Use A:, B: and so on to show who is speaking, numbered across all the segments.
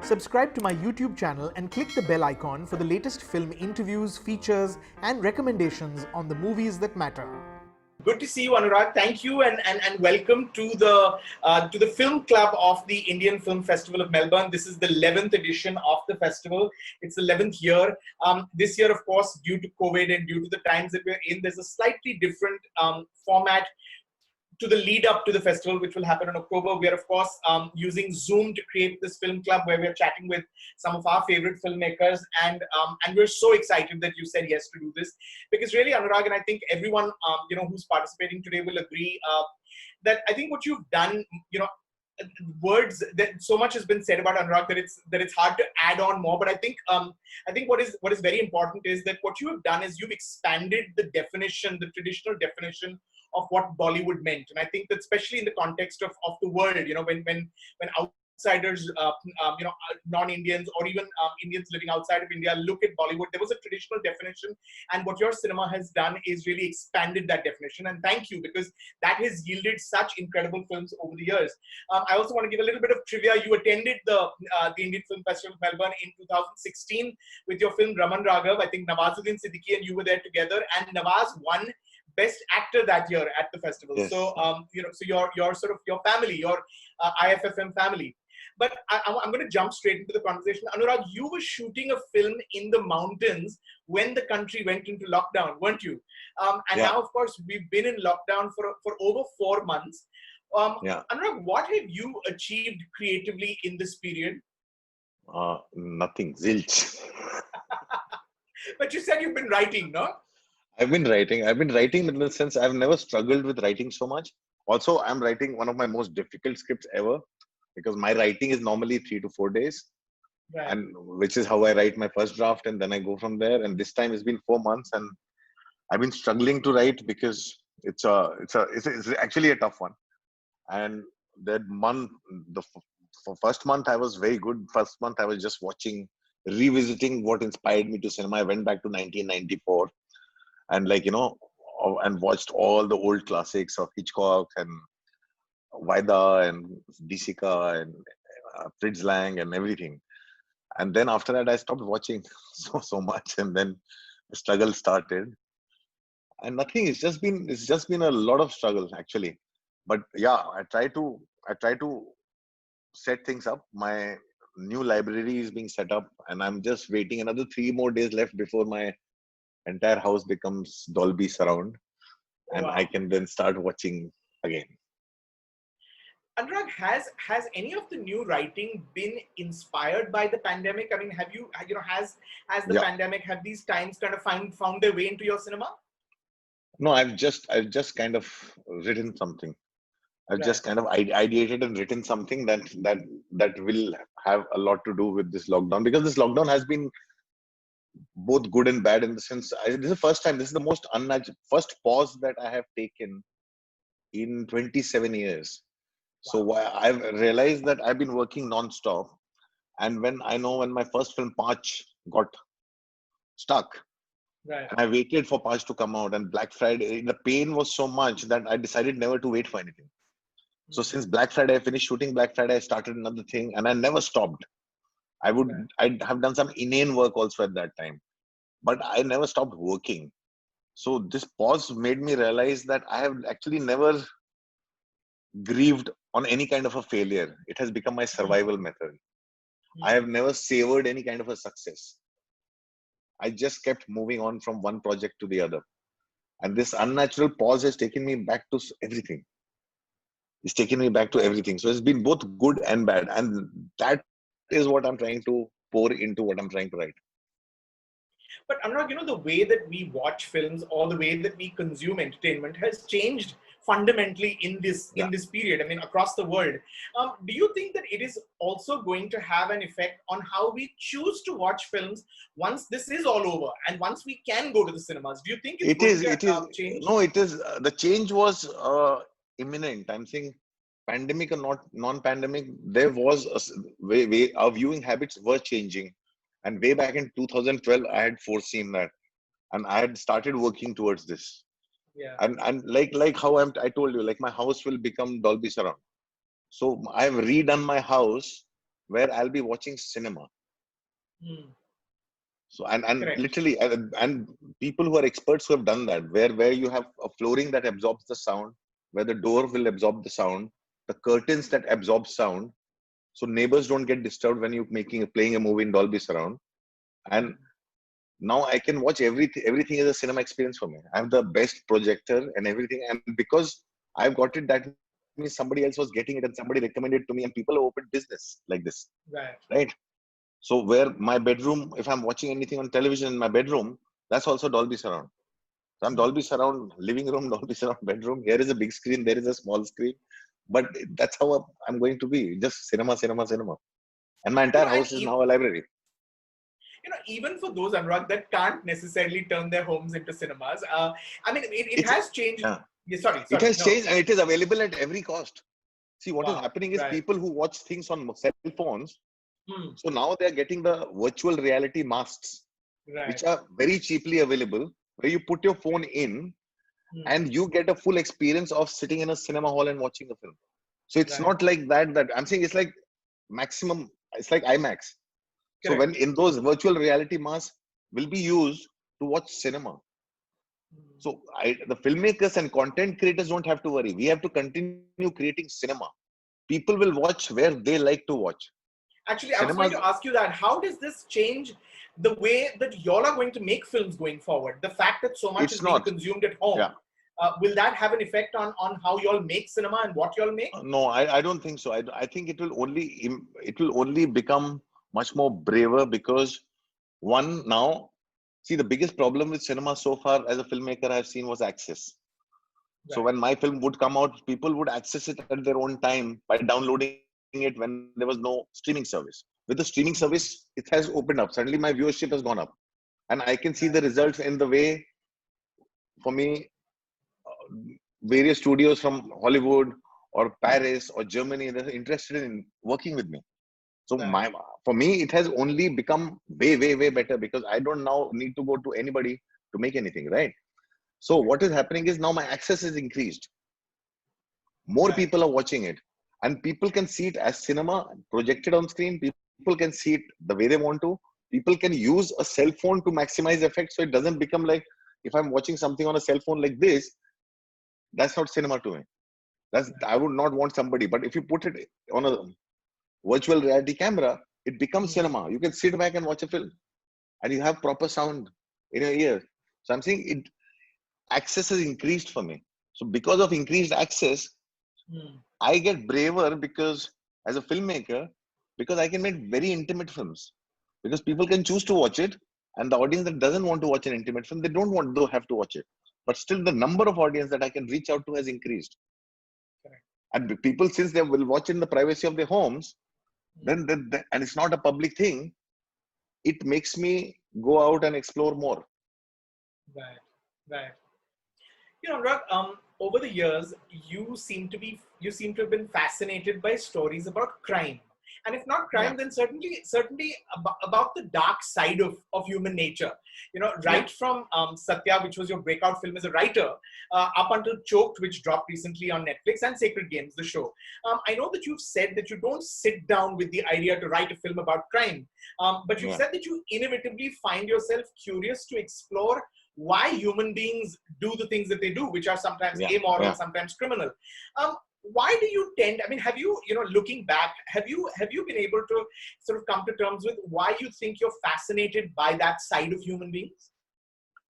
A: Subscribe to my YouTube channel and click the bell icon for the latest film interviews, features, and recommendations on the movies that matter. Good to see you, Anurag. Thank you, and welcome to the film club of the Indian Film Festival of Melbourne. This is the 11th edition of the festival. It's the 11th year. This year, of course, due to COVID and due to the times that we're in, there's a slightly different format to the lead up to the festival, which will happen in October. We are, of course, using Zoom to create this film club where we're chatting with some of our favorite filmmakers. And we're so excited that you said yes to do this. Because really, Anurag, and I think everyone who's participating today will agree that I think what you've done, words that so much has been said about Anurag that it's hard to add on more. But I think what is very important is that what you have done is you've expanded the definition, the traditional definition of what Bollywood meant. And I think that especially in the context of the world, when outsiders, non-Indians or even Indians living outside of India look at Bollywood, there was a traditional definition. And what your cinema has done is really expanded that definition. And thank you, because that has yielded such incredible films over the years. I also want to give a little bit of trivia. You attended the Indian Film Festival of Melbourne in 2016 with your film Raman Raghav. I think Nawazuddin Siddiqui and you were there together. And Nawaz won Best Actor that year at the festival. Yes. So, so your sort of your family, your IFFM family. But I'm going to jump straight into the conversation. Anurag, you were shooting a film in the mountains when the country went into lockdown, weren't you? Now, of course, we've been in lockdown for over 4 months. Anurag, what have you achieved creatively in this period?
B: Nothing. Zilch.
A: But you said you've been writing, no?
B: I've been writing in the sense I've never struggled with writing so much. Also, I'm writing one of my most difficult scripts ever because my writing is normally 3 to 4 days, right. And which is how I write my first draft, and then I go from there. And this time it's been 4 months, and I've been struggling to write because it's actually a tough one. And that month, for first month, I was very good. First month, I was just revisiting what inspired me to cinema. I went back to 1994. And and watched all the old classics of Hitchcock and Vaida and Disika and Fritz Lang and everything. And then after that, I stopped watching so much, and then the struggle started. And nothing. It's just been a lot of struggle actually. But yeah, I try to set things up. My new library is being set up, and I'm just waiting another 3 more days left before my entire house becomes Dolby surround, and wow. I can then start watching again.
A: Anurag, has any of the new writing been inspired by the pandemic? I mean, has the pandemic, have these times kind of found their way into your cinema?
B: No, I've just kind of written something. I've just kind of ideated and written something that will have a lot to do with this lockdown, because this lockdown has been both good and bad in the sense. This is the first time. This is the most unnatural first pause that I have taken in 27 years. Wow. So I've realized that I've been working non-stop, and when my first film Paanch got stuck, right, and I waited for Paanch to come out, and Black Friday, the pain was so much that I decided never to wait for anything. So since Black Friday, I finished shooting Black Friday, I started another thing, and I never stopped. I'd have done some inane work also at that time, but I never stopped working. So this pause made me realize that I have actually never grieved on any kind of a failure. It has become my survival method. I have never savored any kind of a success. I just kept moving on from one project to the other. And this unnatural pause has taken me back to everything. It's taken me back to everything. So it's been both good and bad. And that is what I'm trying to pour into what I'm trying to write.
A: But Anurag, the way that we watch films or the way that we consume entertainment has changed fundamentally in this period. I mean, across the world. Do you think that it is also going to have an effect on how we choose to watch films once this is all over and once we can go to the cinemas? Do you think it is change?
B: No, it is. The change was imminent. I'm saying, pandemic or not non-pandemic, there was our viewing habits were changing, and way back in 2012 I had foreseen that, and I had started working towards this. And like how I told you, like my house will become Dolby surround. So I've redone my house where I'll be watching cinema.
A: Hmm.
B: So and
A: Correct.
B: literally and people who are experts who have done that, where you have a flooring that absorbs the sound, where the door will absorb the sound, the curtains that absorb sound, so neighbors don't get disturbed when you're playing a movie in Dolby Surround. And now I can watch everything. Everything is a cinema experience for me. I have the best projector and everything, and because I've got it, that means somebody else was getting it and somebody recommended it to me, and people have opened business like this,
A: Right.
B: right? So where my bedroom, if I'm watching anything on television in my bedroom, that's also Dolby Surround. So I'm Dolby Surround living room, Dolby Surround bedroom. Here is a big screen, there is a small screen, but that's how I'm going to be. Just cinema, cinema, cinema, and my
A: You
B: entire
A: know, and
B: house is now a library.
A: even for those, Anurag, that can't necessarily turn their homes into cinemas, I mean, it
B: It's
A: has changed.
B: yeah.
A: Yeah, sorry,
B: It
A: sorry,
B: has
A: no.
B: changed and it is available at every cost. See, what is
A: Wow.
B: happening is
A: Right.
B: people who watch things on cell phones,
A: Hmm.
B: so now they are getting the virtual reality masks,
A: Right.
B: which are very cheaply available, where you put your phone in
A: Hmm.
B: and you get a full experience of sitting in a cinema hall and watching a film. So it's
A: Right.
B: not like that I'm saying, it's like maximum, it's like IMAX. So
A: Correct.
B: when in those virtual reality masks will be used to watch cinema.
A: Hmm.
B: So the filmmakers and content creators don't have to worry. We have to continue creating cinema. People will watch where they like to watch.
A: Actually, I was going
B: Cinemas,
A: to ask you that. How does this change the way that y'all are going to make films going forward? The fact that so much is
B: it's
A: being
B: not.
A: consumed at home,
B: Yeah.
A: will that have an effect on how y'all make cinema and what y'all make?
B: No, I don't think so. I think it will only become much more braver because one now, see, the biggest problem with cinema so far as a filmmaker I've seen was access. So
A: Right.
B: when my film would come out, people would access it at their own time by downloading it when there was no streaming service. With the streaming service, it has opened up. Suddenly my viewership has gone up. And I can see
A: Right.
B: the results in the way, for me, various studios from Hollywood or Paris or Germany, they're interested in working with me. So
A: Right.
B: for me, it has only become way, way, way better because I don't now need to go to anybody to make anything, right? So what is happening is now my access is increased. More
A: Right.
B: people are watching it, and people can see it as cinema projected on screen. People can see it the way they want to. People can use a cell phone to maximize effect, so it doesn't become like if I'm watching something on a cell phone like this, that's not cinema to me. That's
A: Right.
B: I would not want somebody. But if you put it on a virtual reality camera, it becomes
A: Hmm.
B: cinema. You can sit back and watch a film, and you have proper sound in your ear. So I'm saying it access has increased for me. So because of increased access,
A: Hmm.
B: I get braver because as a filmmaker, because I can make very intimate films. Because people can choose to watch it, and the audience that doesn't want to watch an intimate film, they don't want to have to watch it. But still, the number of audience that I can reach out to has increased.
A: Correct.
B: And people, since they will watch in the privacy of their homes,
A: Hmm.
B: and it's not a public thing, it makes me go out and explore more.
A: Right. Right. Anurag, over the years, you seem to have been fascinated by stories about crime, and if not
B: Yeah,
A: crime, then certainly about the dark side of human nature.
B: yeah,
A: Right from Satya, which was your breakout film as a writer, up until Choked, which dropped recently on Netflix, and Sacred Games, the show. I know that you've said that you don't sit down with the idea to write a film about crime, but you've
B: yeah,
A: said that you inevitably find yourself curious to explore why human beings do the things that they do, which are sometimes
B: yeah,
A: amoral,
B: yeah.
A: sometimes criminal. Why do you tend? I mean, have you, looking back, have you been able to sort of come to terms with why you think you're fascinated by that side of human beings?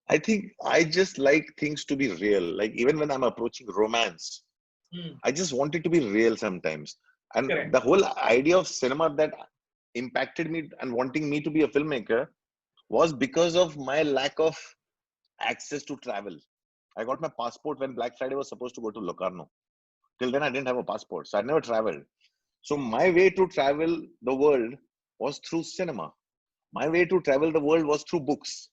B: I think I just like things to be real. Like even when I'm approaching romance,
A: Hmm.
B: I just want it to be real sometimes. And
A: Correct.
B: the whole idea of cinema that impacted me and wanting me to be a filmmaker was because of my lack of access to travel. I got my passport when Black Friday was supposed to go to Locarno. Till then, I didn't have a passport, so I never traveled. So my way to travel the world was through cinema. My way to travel the world was through books.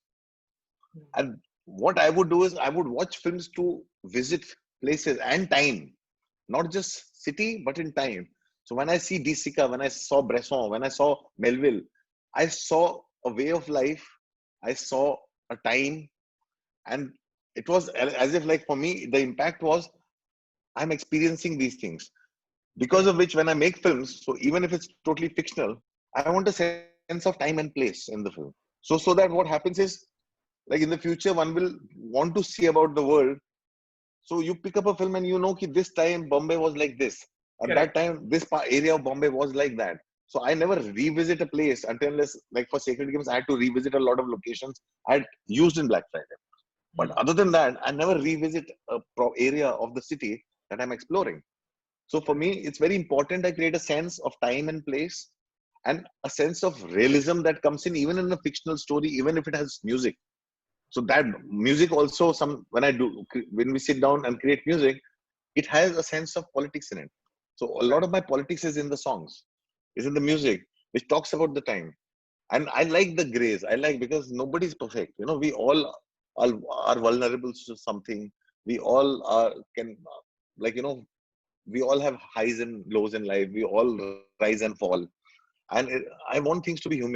A: Hmm.
B: And what I would do is I would watch films to visit places and time, not just city, but in time. So when I see Disica, when I saw Bresson, when I saw Melville, I saw a way of life. I saw a time, and it was as if, like, for me, the impact was I'm experiencing these things. because of which when I make films, so even if it's totally fictional, I want a sense of time and place in the film. So that what happens is, like in the future, one will want to see about the world. So you pick up a film and you know that this time Bombay was like this. At that
A: Correct.
B: time, this area of Bombay was like that. So I never revisit a place unless, like for Sacred Games, I had to revisit a lot of locations I had used in Black Friday. But
A: Hmm.
B: other than that, I never revisit a area of the city that I'm exploring. So for me, it's very important I create a sense of time and place and a sense of realism that comes in even in a fictional story, even if it has music. So that music also, when we sit down and create music, it has a sense of politics in it. So a lot
A: Right.
B: of my politics is in the songs, is in the music, which talks about the time. And I like the grace. I like because nobody's perfect. We all are vulnerable to something. We all like, we all have highs and lows in life. We all rise and fall. I want things to be human.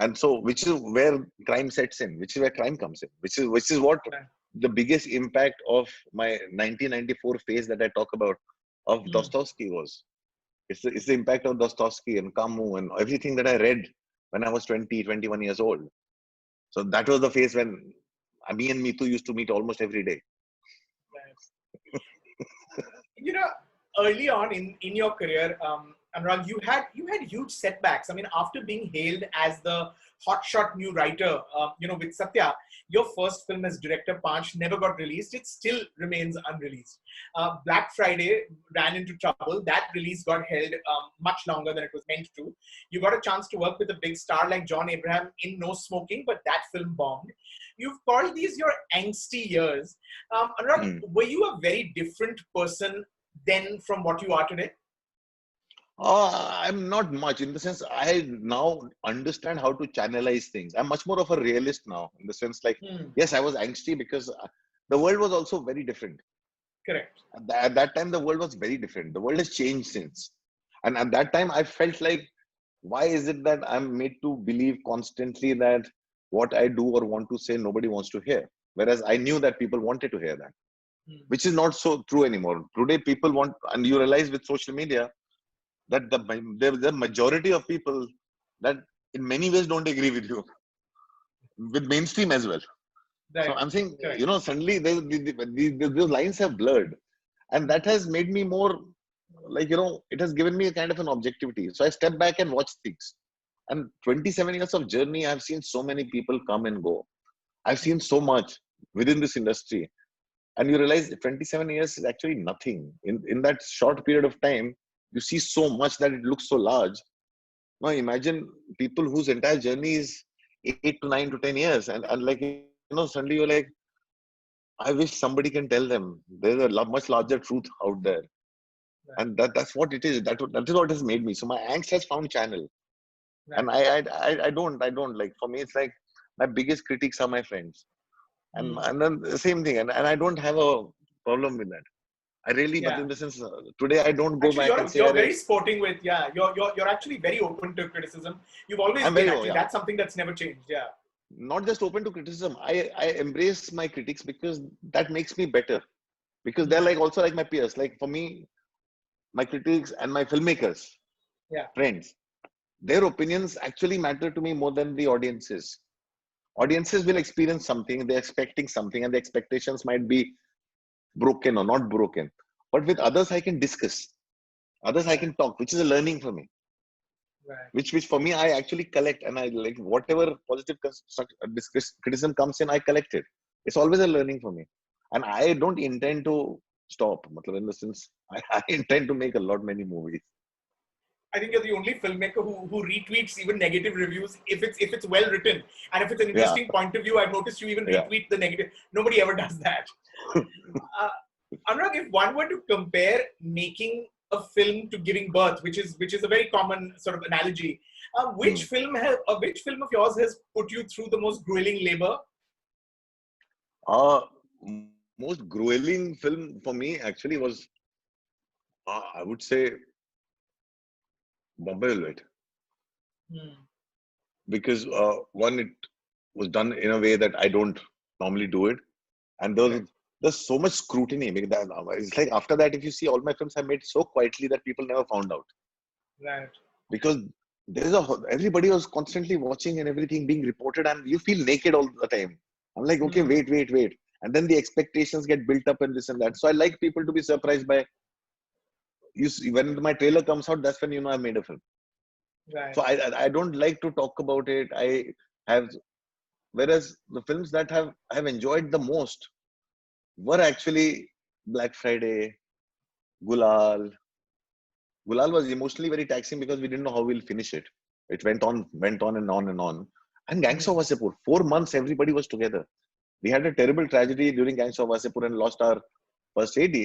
B: And so, which is where crime sets in, which is where crime comes in, which is what
A: Right.
B: the biggest impact of my 1994 phase that I talk about of
A: Hmm.
B: Dostoevsky was. It's the impact of Dostoevsky and Camus and everything that I read when I was 20, 21 years old. So that was the phase when me and Mitu used to meet almost every day.
A: Right. You know, early on in your career, Anurag, you had huge setbacks. I mean, after being hailed as the hotshot new writer, with Satya, your first film as director Paanch never got released. It still remains unreleased. Black Friday ran into trouble. That release got held much longer than it was meant to. You got a chance to work with a big star like John Abraham in No Smoking, but that film bombed. You've called these your angsty years. Anurag,
B: Hmm.
A: were you a very different person then from what you are today?
B: I'm not much in the sense I now understand how to channelize things. I'm much more of a realist now in the sense like,
A: Hmm,
B: yes, I was angsty because the world was also very different.
A: correct.
B: At that time, the world was very different. The world has changed since. And at that time, I felt like, why is it that I'm made to believe constantly that what I do or want to say, nobody wants to hear? Whereas I knew that people wanted to hear that,
A: Hmm,
B: which is not so true anymore. Today, people want, and you realize with social media that the majority of people that in many ways don't agree with you, with mainstream as well. So
A: right.
B: I'm saying,
A: Correct.
B: suddenly those lines have blurred. And that has made me more like, it has given me a kind of an objectivity. So I step back and watch things. And 27 years of journey, I've seen so many people come and go. I've
A: Hmm,
B: seen so much within this industry. And you realize 27 years is actually nothing. In that short period of time, you see so much that it looks so large. Now imagine people whose entire journey is 8 to 9 to 10 years. And like, suddenly you're like, I wish somebody can tell them there's a much larger truth out there.
A: right.
B: And that's what it is. That is what has made me. So my angst has found channel.
A: Right.
B: And I don't like, for me, it's like my biggest critics are my friends.
A: Hmm,
B: And then the same thing. And I don't have a problem with that. I really, but
A: yeah.
B: in the sense, today I don't go
A: Actually,
B: back
A: you're
B: and say,
A: you're
B: "Arey,
A: very sporting with, yeah. You're actually very open to criticism. You've always
B: I'm
A: been,
B: very, oh,
A: actually.
B: yeah,
A: That's something that's never changed. Yeah.
B: not just open to criticism. I embrace my critics because that makes me better. Because they're
A: Hmm,
B: like also like my peers. Like for me, my critics and my filmmakers,
A: yeah.
B: friends, their opinions actually matter to me more than the audiences.
A: Hmm,
B: Audiences will experience something, they're expecting something, and the expectations might be broken or not broken. But with others, I can discuss. Others, I
A: right.
B: can talk, which is a learning for me.
A: Right.
B: Which for me, I actually collect, and I like whatever positive criticism comes in, I collect it. It's always a learning for me, and I don't intend to stop. matlab, in the sense, I intend to make a lot many movies.
A: I think you're the only filmmaker who retweets even negative reviews if it's well written and if it's an
B: Yeah,
A: interesting point of view. I've noticed you even
B: yeah.
A: retweet the negative. Nobody ever does that. Uh, Anurag, if one were to compare making a film to giving birth, which is a very common sort of analogy,
B: Hmm.
A: which film of yours has put you through the most grueling labor?
B: Uh, Most grueling film for me actually was, I would say, Bombay Velvet,
A: Hmm.
B: because one, it was done in a way that I don't normally do it, and there was
A: Correct.
B: there's so much scrutiny. Because it's like after that, if you see, all my films I made so quietly that people never found out.
A: Right.
B: Because everybody was constantly watching and everything being reported, and you feel naked all the time. I'm like, okay,
A: Hmm.
B: wait. And then the expectations get built up and this and that. So I like people to be surprised by you see, when my trailer comes out, that's when you know I made a film.
A: Right.
B: So I don't like to talk about it. I have, whereas the films that I have enjoyed the most were actually Black Friday, Gulal. Gulal was emotionally very taxing because we didn't know how we'll finish it. It went on and on and on. And Gangs of
A: Hmm.
B: Wasseypur, 4 months everybody was together. We had a terrible tragedy during Gangs of Wasseypur and lost our first AD,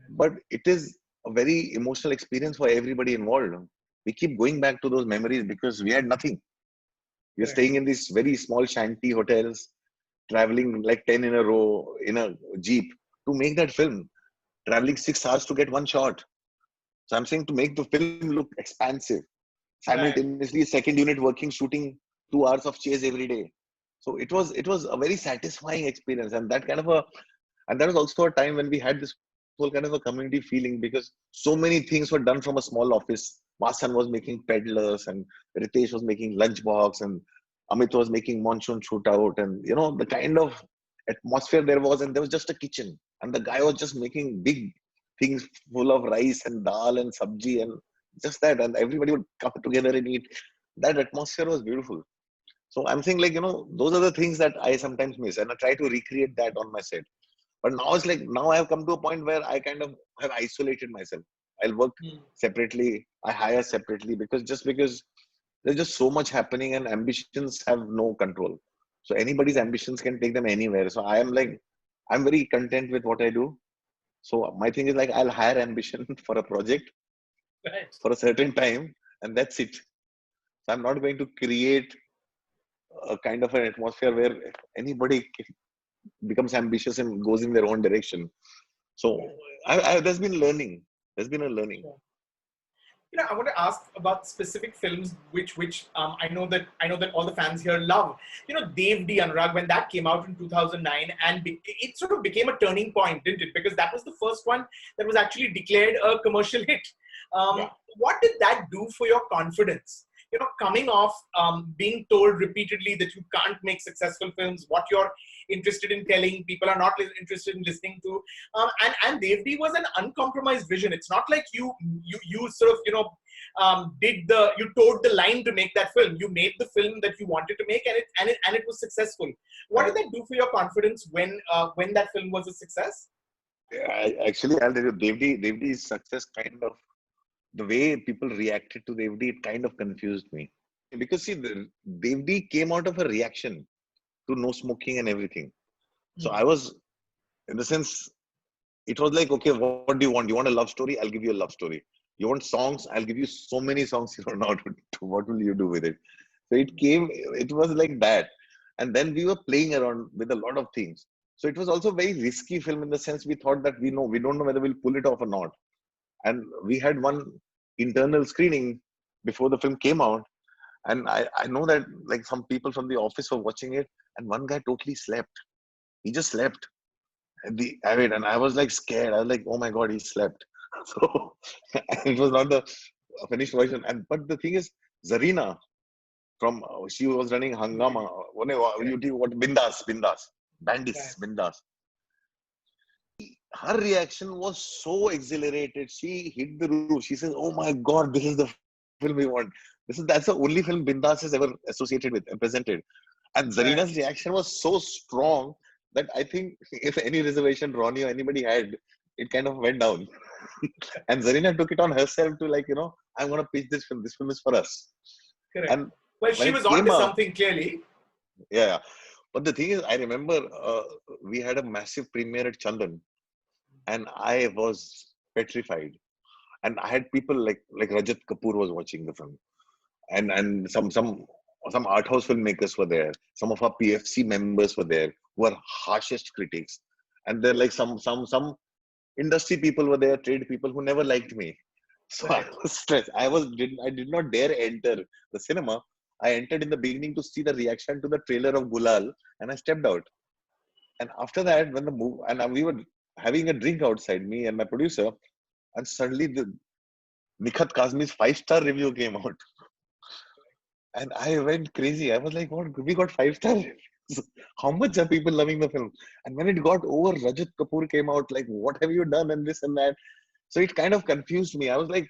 B: but it is a very emotional experience for everybody involved. We keep going back to those memories because we had nothing. We were
A: Correct.
B: staying in these very small shanty hotels, traveling like 10 in a row in a jeep to make that film, traveling 6 hours to get one shot. So I'm saying to make the film look expansive.
A: Right.
B: Simultaneously, second unit working, shooting 2 hours of chase every day. So it was a very satisfying experience, and that was also a time when we had this whole kind of a community feeling because so many things were done from a small office. Masan was making peddlers, and Ritesh was making lunchbox, and Amit was making monsoon shootout, and the kind of atmosphere there was, and there was just a kitchen, and the guy was just making big things full of rice and dal and sabji and just that, and everybody would come together and eat. That atmosphere was beautiful. So I'm saying, like, those are the things that I sometimes miss, and I try to recreate that on my set. But now it's like, now I have come to a point where I kind of have isolated myself. I'll work
A: Hmm.
B: separately, I hire separately, because there's just so much happening and ambitions have no control. So anybody's
A: Right.
B: ambitions can take them anywhere. So I am like, I'm very content with what I do. So my thing is like, I'll hire ambition for a project
A: Right.
B: for a certain time, and that's it. So I'm not going to create a kind of an atmosphere where anybody becomes ambitious and goes in their own direction. So
A: Right.
B: there's been learning. There's been a learning.
A: Sure. I want to ask about specific films which I know that all the fans here love. Devdi Anurag, when that came out in 2009, and it sort of became a turning point, didn't it? Because that was the first one that was actually declared a commercial hit.
B: Yeah.
A: What did that do for your confidence? Coming off being told repeatedly that you can't make successful films, what you're interested in telling, people are not interested in listening to. And Devdi was an uncompromised vision. It's not like you sort of you towed the line to make that film. You made the film that you wanted to make, and it was successful. What did that do for your confidence when that film was a success?
B: Actually, I'll tell you, Devdi's success kind of, the way people reacted to Devdi, it kind of confused me. Because see, Devdi came out of a reaction to no smoking and everything. So
A: Hmm.
B: I was, in the sense, it was like, okay, what do you want? You want a love story? I'll give you a love story. You want songs? I'll give you so many songs you don't know what to do. What will you do with it? So it was like that. And then we were playing around with a lot of things. So it was also a very risky film in the sense we thought that we don't know whether we'll pull it off or not. And we had one internal screening before the film came out. And I know that like some people from the office were watching it, and one guy totally slept. He just slept and I was like scared. I was like, oh my god, he slept. So it was not the finished version. And but the thing is, Zarina from she was running Hangama.
A: Correct.
B: What Bindas,
A: Right.
B: Bandis, Bindas. Her reaction was so exhilarated. She hit the roof. She says, "Oh my god, this is the film we want. That's the only film Bindas has ever associated with and presented." And
A: Right.
B: Zarina's reaction was so strong that I think if any reservation Ronnie or anybody had, it kind of went down. And Zarina took it on herself to like, I'm gonna pitch this film. This film is for us.
A: Correct.
B: And
A: Well,
B: when
A: she
B: it
A: was on
B: came
A: to
B: out,
A: something clearly.
B: yeah. But the thing is, I remember we had a massive premiere at Chandan, and I was petrified. And I had people like Rajat Kapoor was watching the film, and some art house filmmakers were there. Some of our PFC members were there, who are harshest critics, and then like some industry people were there, trade people who never liked me. So I
A: Right.
B: was stressed. I did not dare enter the cinema. I entered in the beginning to see the reaction to the trailer of Gulal, and I stepped out. And after that, when the move, and we were having a drink outside, me and my producer, and suddenly the Nikhat Kazmi's 5-star review came out. And I went crazy. I was like, what? We got 5-star reviews. How much are people loving the film? And when it got over, Rajat Kapoor came out like, what have you done? And this and that. So it kind of confused me. I was like,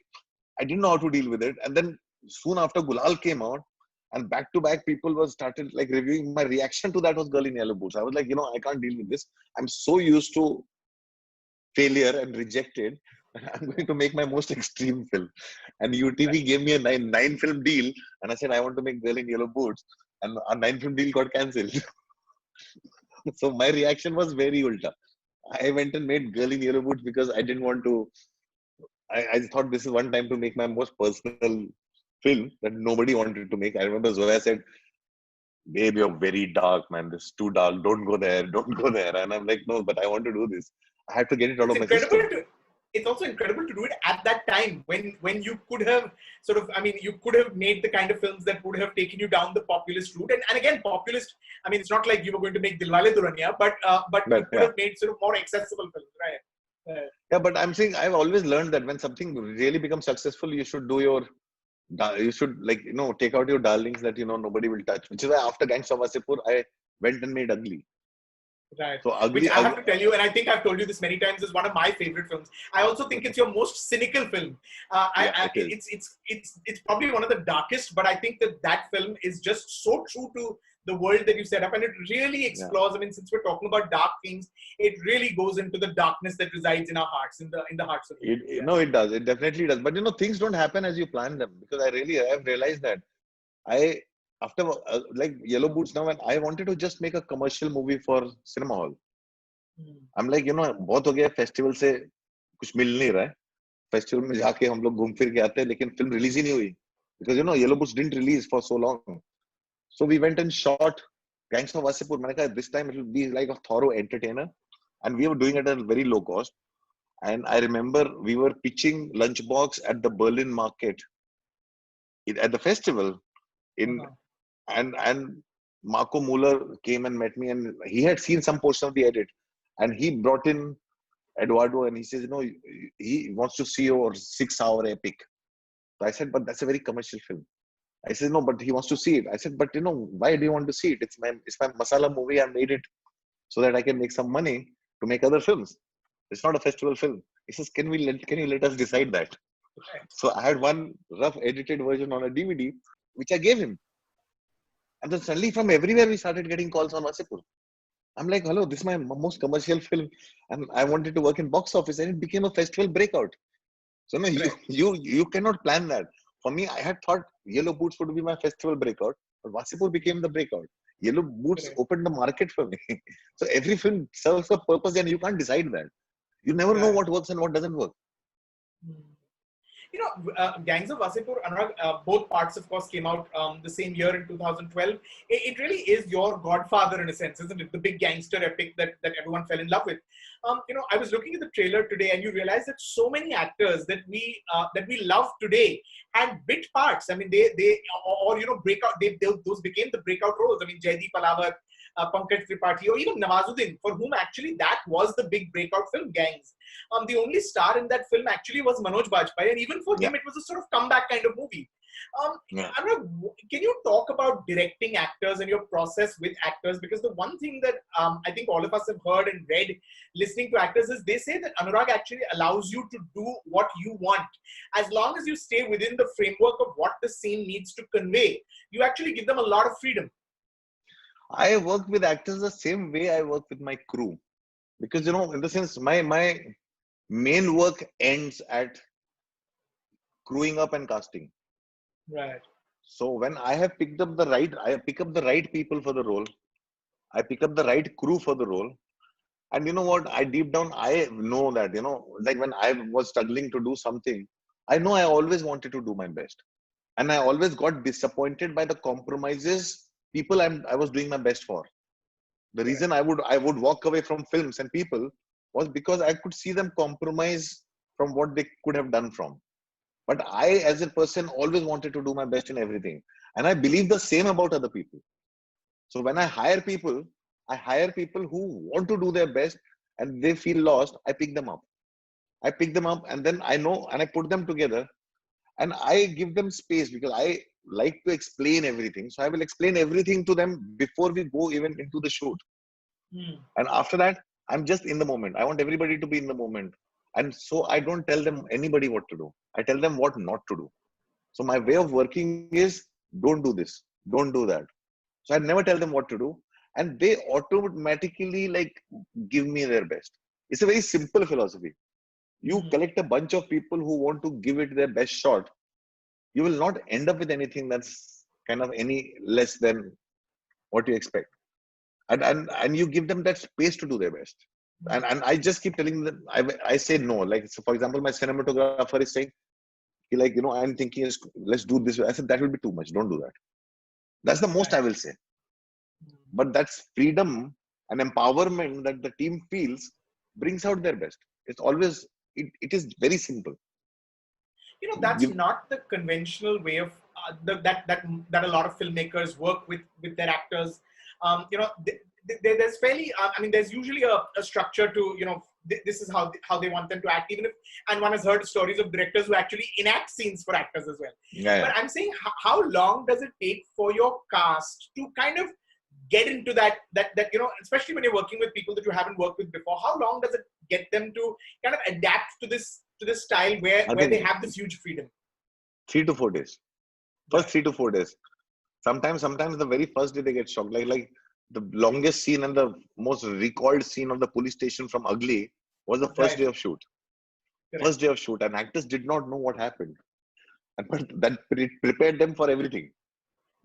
B: I didn't know how to deal with it. And then soon after Gulal came out, and back to back people were started like reviewing. My reaction to that was Girl in Yellow Boots. I was like, I can't deal with this. I'm so used to failure and rejected. I'm going to make my most extreme film. And UTV gave me a nine film deal, and I said I want to make Girl in Yellow Boots, and our 9-film deal got cancelled. So my reaction was very ulta. I went and made Girl in Yellow Boots because I didn't want to. I thought this is one time to make my most personal film that nobody wanted to make. I remember Zoya said, "Babe, you're very dark, man. This is too dark. Don't go there. Don't go there." And I'm like, "No, but I want to do this. I have to get it out of my system."
A: It's also incredible to do it at that time when you could have you could have made the kind of films that would have taken you down the populist route. And again, populist, it's not like you were going to make Dilwale Dulhania, but you could have made sort of more accessible films, right?
B: Yeah, but I'm saying I've always learned that when something really becomes successful, you should take out your darlings that nobody will touch. Which is why after Gangs of Wasseypur, I went and made Ugly.
A: Right.
B: So Ugly,
A: which I have to tell you, and I think I've told you this many times, is one of my favorite films. I also think it's your most cynical film. It's probably one of the darkest, but I think that film is just so true to the world that you set up, and it really explores. Since we're talking about dark things, it really goes into the darkness that resides in our hearts, in the hearts of people.
B: No, it does. It definitely does. But things don't happen as you plan them, because I have realized that after like Yellow Boots now, and I wanted to just make a commercial movie for cinema hall. I'm like, बहुत हो गया festival से कुछ मिल नहीं रहा है. Festival में जाके हम लोग घूम फिर के आते हैं, लेकिन फिल्म रिलीज ही नहीं हुई, because Yellow Boots didn't release for so long. So we went and shot Gangs of Wasseypur. मैंने कहा this time it will be like a thorough entertainer, and we were doing it at a very low cost. And I remember we were pitching Lunchbox at the Berlin market at the festival and Marco Muller came and met me, and he had seen some portion of the edit, and he brought in Eduardo, and he says, he wants to see your 6-hour epic. So I said, but that's a very commercial film. I said, no, but he wants to see it. I said, but why do you want to see it? It's my masala movie. I made it so that I can make some money to make other films. It's not a festival film. He says, can you let us decide that? Okay. So I had one rough edited version on a DVD, which I gave him. And then suddenly from everywhere, we started getting calls on Wasseypur. I'm like, hello, this is my most commercial film. And I wanted to work in box office, and it became a festival breakout. So no, you cannot plan that. For me, I had thought Yellow Boots would be my festival breakout, but Wasseypur became the breakout. Yellow Boots opened the market for me. So every film serves a purpose, and you can't decide that. You never know what works and what doesn't work.
A: Gangs of Wasseypur, Anurag, both parts, of course, came out the same year in 2012. It really is your godfather in a sense, isn't it? The big gangster epic that everyone fell in love with. I was looking at the trailer today, and you realize that so many actors that we love today had bit parts. Those became the breakout roles. Jaideep Palawat, Pankaj Tripathi, or even Nawazuddin, for whom actually that was the big breakout film, Gangs. The only star in that film actually was Manoj Bajpayee, and even for him, it was a sort of comeback kind of movie. Anurag, can you talk about directing actors and your process with actors? Because the one thing that I think all of us have heard and read listening to actors is they say that Anurag actually allows you to do what you want. As long as you stay within the framework of what the scene needs to convey, you actually give them a lot of freedom.
B: I work with actors the same way I work with my crew. Because, in the sense, my main work ends at crewing up and casting.
A: Right.
B: So when I have picked up I pick up the right people for the role. I pick up the right crew for the role. And you know what? Deep down, I know that, like when I was struggling to do something, I know I always wanted to do my best. And I always got disappointed by the compromises people I was doing my best for. The reason I would walk away from films and people was because I could see them compromise from what they could have done from. But I, as a person, always wanted to do my best in everything. And I believe the same about other people. So when I hire people, I hire people who want to do their best and they feel lost. I pick them up. And then I know and I put them together and I give them space because I like to explain everything. So I will explain everything to them before we go even into the shoot.
A: Hmm.
B: And after that, I'm just in the moment. I want everybody to be in the moment. And so I don't tell them anybody what to do. I tell them what not to do. So my way of working is don't do this, don't do that. So I never tell them what to do. And they automatically like give me their best. It's a very simple philosophy. You
A: Hmm.
B: collect a bunch of people who want to give it their best shot. You will not end up with anything that's kind of any less than what you expect. And you give them that space to do their best. And I just keep telling them, I say no. Like, so for example, my cinematographer is saying, like, I'm thinking, let's do this. I said, that will be too much. Don't do that. That's the most
A: Right.
B: I will say. But that's freedom and empowerment that the team feels brings out their best. It's always, it is very simple.
A: That's
B: Give,
A: not the conventional way of that a lot of filmmakers work with their actors. There's fairly there's usually a structure to this is how they want them to act, even if, and one has heard stories of directors who actually enact scenes for actors as well.
B: yeah,
A: But
B: yeah.
A: I'm saying, how long does it take for your cast to kind of get into that especially when you're working with people that you haven't worked with before? How long does it get them to kind of adapt to this style
B: I
A: where they
B: think
A: have this huge freedom?
B: 3 to 4 days. First
A: Right.
B: 3 to 4 days. Sometimes the very first day they get shocked. Like the longest scene and the most recalled scene of the police station from Ugly was the first
A: Right.
B: day of shoot.
A: Correct.
B: First day of shoot, and actors did not know what happened, and but that prepared them for everything.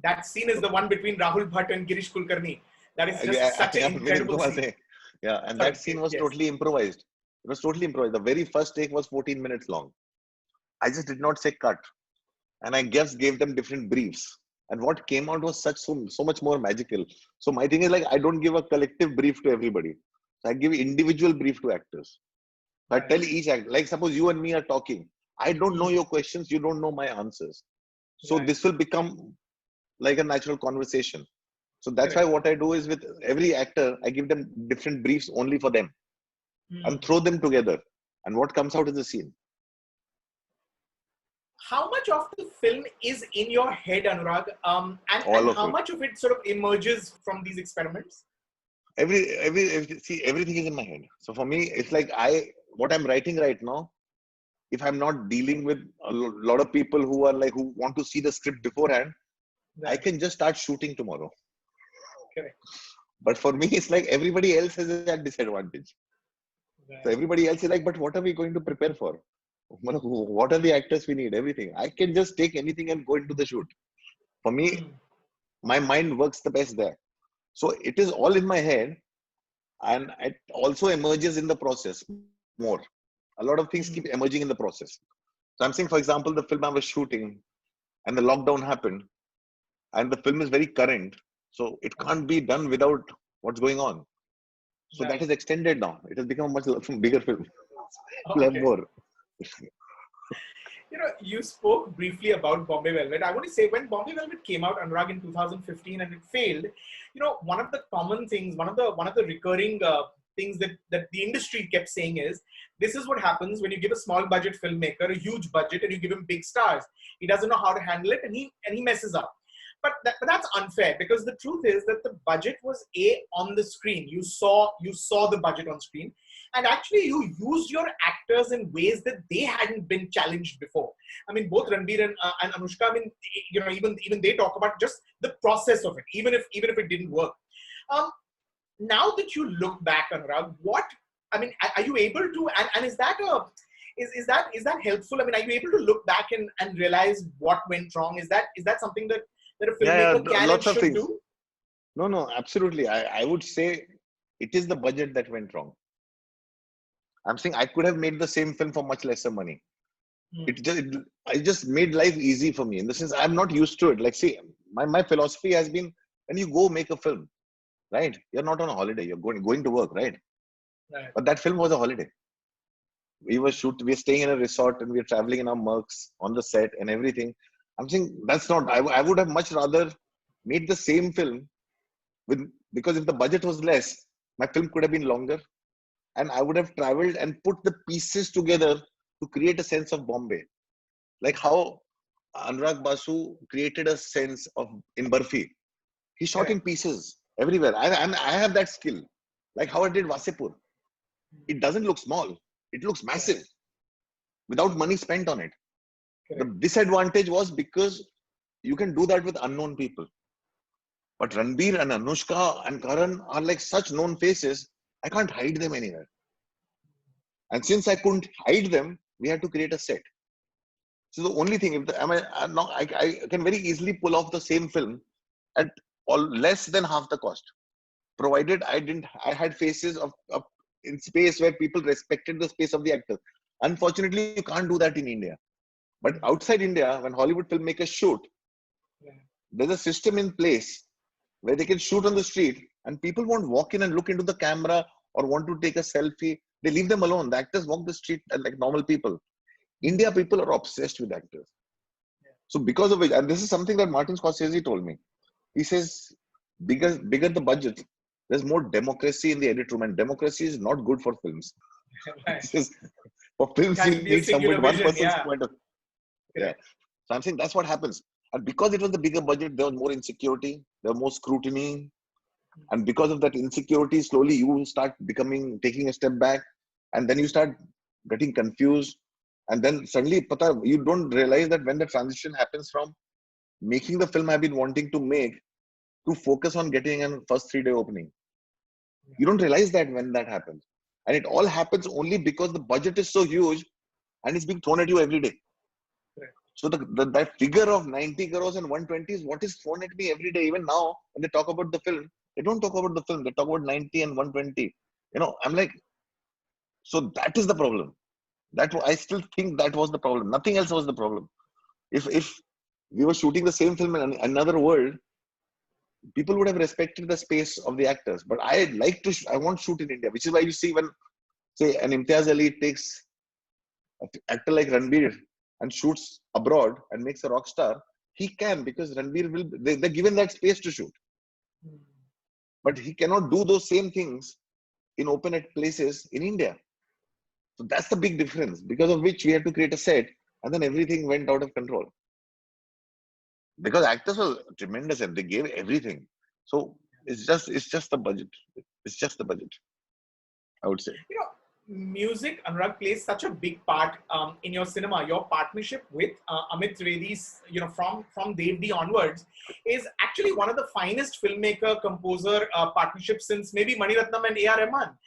A: That scene is the one between Rahul Bhatt and Girish Kulkarni. That is just such an incredible scene.
B: Yeah, and that
A: Sorry.
B: scene was
A: Yes.
B: totally improvised. It was totally improvised. The very first take was 14 minutes long. I just did not say cut, and I just gave them different briefs. And what came out was so much more magical. So my thing is like I don't give a collective brief to everybody. So I give individual brief to actors. So I
A: Right.
B: tell each actor, like suppose you and me are talking. I don't know
A: Hmm.
B: your questions, you don't know my answers. So
A: Right.
B: this will become like a natural conversation. So that's why
A: Correct.
B: what I do is with every actor, I give them different briefs only for them
A: Hmm.
B: and throw them together. And what comes out is a scene.
A: How much of the film is in your head, Anurag? And
B: All of
A: how
B: it.
A: much of it sort of emerges from these experiments?
B: See, everything is in my head. So for me, it's like what I'm writing right now, if I'm not dealing with a lot of people who are like, who want to see the script beforehand, I
A: Right.
B: can just start shooting tomorrow.
A: Correct.
B: But for me, it's like everybody else has that disadvantage. So
A: Right.
B: everybody else is like, but what are we going to prepare for? What are the actors we need? Everything. I can just take anything and go into the shoot. For me,
A: Hmm.
B: my mind works the best there. So it is all in my head, and it also emerges in the process more. A lot of things
A: Hmm.
B: keep emerging in the process. So I'm saying, for example, the film I was shooting and the lockdown happened, and the film is very current. So it
A: Right.
B: can't be done without what's going on. So that
A: Right.
B: is extended now. It has become a much bigger film. We'll have
A: Okay.
B: more.
A: You spoke briefly about Bombay Velvet. I want to say, when Bombay Velvet came out, Anurag, in 2015, and it failed, one of the common things, one of the recurring things that the industry kept saying is, this is what happens when you give a small budget filmmaker a huge budget and you give him big stars. He doesn't know how to handle it, and he messes up. But that's unfair, because the truth is that the budget was on the screen. You saw the budget on screen, and actually you used your actors in ways that they hadn't been challenged before. I mean, both Ranbir and Anushka, I mean, even they talk about just the process of it, even if it didn't work. Um, Now that you look back, Anurag, are you able to, and is that helpful? I mean, are you able to look back and realize what went wrong? Is that something that a
B: Yeah,
A: filmmaker can and
B: lots of
A: should
B: things.
A: do?
B: No, absolutely. I would say it is the budget that went wrong. I'm saying I could have made the same film for much lesser money.
A: Hmm.
B: I just made life easy for me in the sense I'm not used to it. Like, see, my philosophy has been when you go make a film, right? You're not on a holiday. You're going to work, right?
A: Right.
B: But that film was a holiday. We're staying in a resort and we're traveling in our Mercs on the set and everything. I'm saying that's not. I would have much rather made the same film with Because if the budget was less, my film could have been longer, and I would have traveled and put the pieces together to create a sense of Bombay. Like how Anurag Basu created a sense of in Barfi. He shot in
A: Correct.
B: pieces everywhere. I have that skill. Like how I did Wasseypur. It doesn't look small. It looks massive without money spent on it. The
A: Correct.
B: disadvantage was because you can do that with unknown people. But Ranbir and Anushka and Karan are like such known faces. I can't hide them anywhere. And since I couldn't hide them, we had to create a set. So the only thing, if the, I can very easily pull off the same film at all less than half the cost, provided I had faces of in space where people respected the space of the actor. Unfortunately, you can't do that in India. But outside India, when Hollywood filmmakers shoot, there's a system in place where they can shoot on the street and people won't walk in and look into the camera or want to take a selfie. They leave them alone. The actors walk the street like normal people. India people are obsessed with actors. So because of which, and this is something that Martin Scorsese told me. He says, bigger the budget, there's more democracy in the edit room, and democracy is not good for films.
A: Right.
B: He says, for films,
A: It has
B: you
A: to be a
B: need
A: singular
B: one
A: vision,
B: person's
A: yeah.
B: point of yeah.
A: Correct.
B: So I'm saying that's what happens. And because it was the bigger budget, there was more insecurity, there was more scrutiny. And because of that insecurity, slowly you start taking a step back, and then you start getting confused. And then suddenly, you don't realize that when the transition happens from making the film I've been wanting to make to focus on getting a first 3-day opening. You don't realize that when that happens. And it all happens only because the budget is so huge and it's being thrown at you every day.
A: Correct.
B: So that figure of 90 crores and 120 is what is thrown at me every day. Even now, when they talk about the film, they don't talk about the film. They talk about 90 and 120. I'm like, so that is the problem. I still think that was the problem. Nothing else was the problem. If we were shooting the same film in another world, people would have respected the space of the actors. But I want to shoot in India, which is why you see when, say, an Imtiaz Ali takes an actor like Ranbir and shoots abroad and makes a rock star, he can, because Ranbir they're given that space to shoot. But he cannot do those same things in open at places in India. So that's the big difference, because of which we had to create a set, and then everything went out of control. Because actors were tremendous and they gave everything. So it's just the budget. It's just the budget, I would say.
A: Music, Anurag, plays such a big part in your cinema. Your partnership with Amit Trivedi's, from Devdas onwards, is actually one of the finest filmmaker-composer partnerships since maybe Mani Ratnam and A.R. Rahman.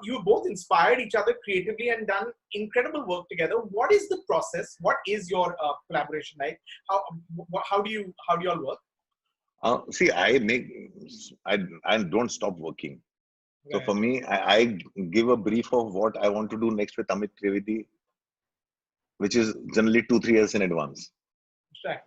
A: You both inspired each other creatively and done incredible work together. What is the process? What is your collaboration like? How do you all work?
B: See, I don't stop working. So for me, I give a brief of what I want to do next with Amit Trivedi, which is generally 2-3 years in advance.
A: Right.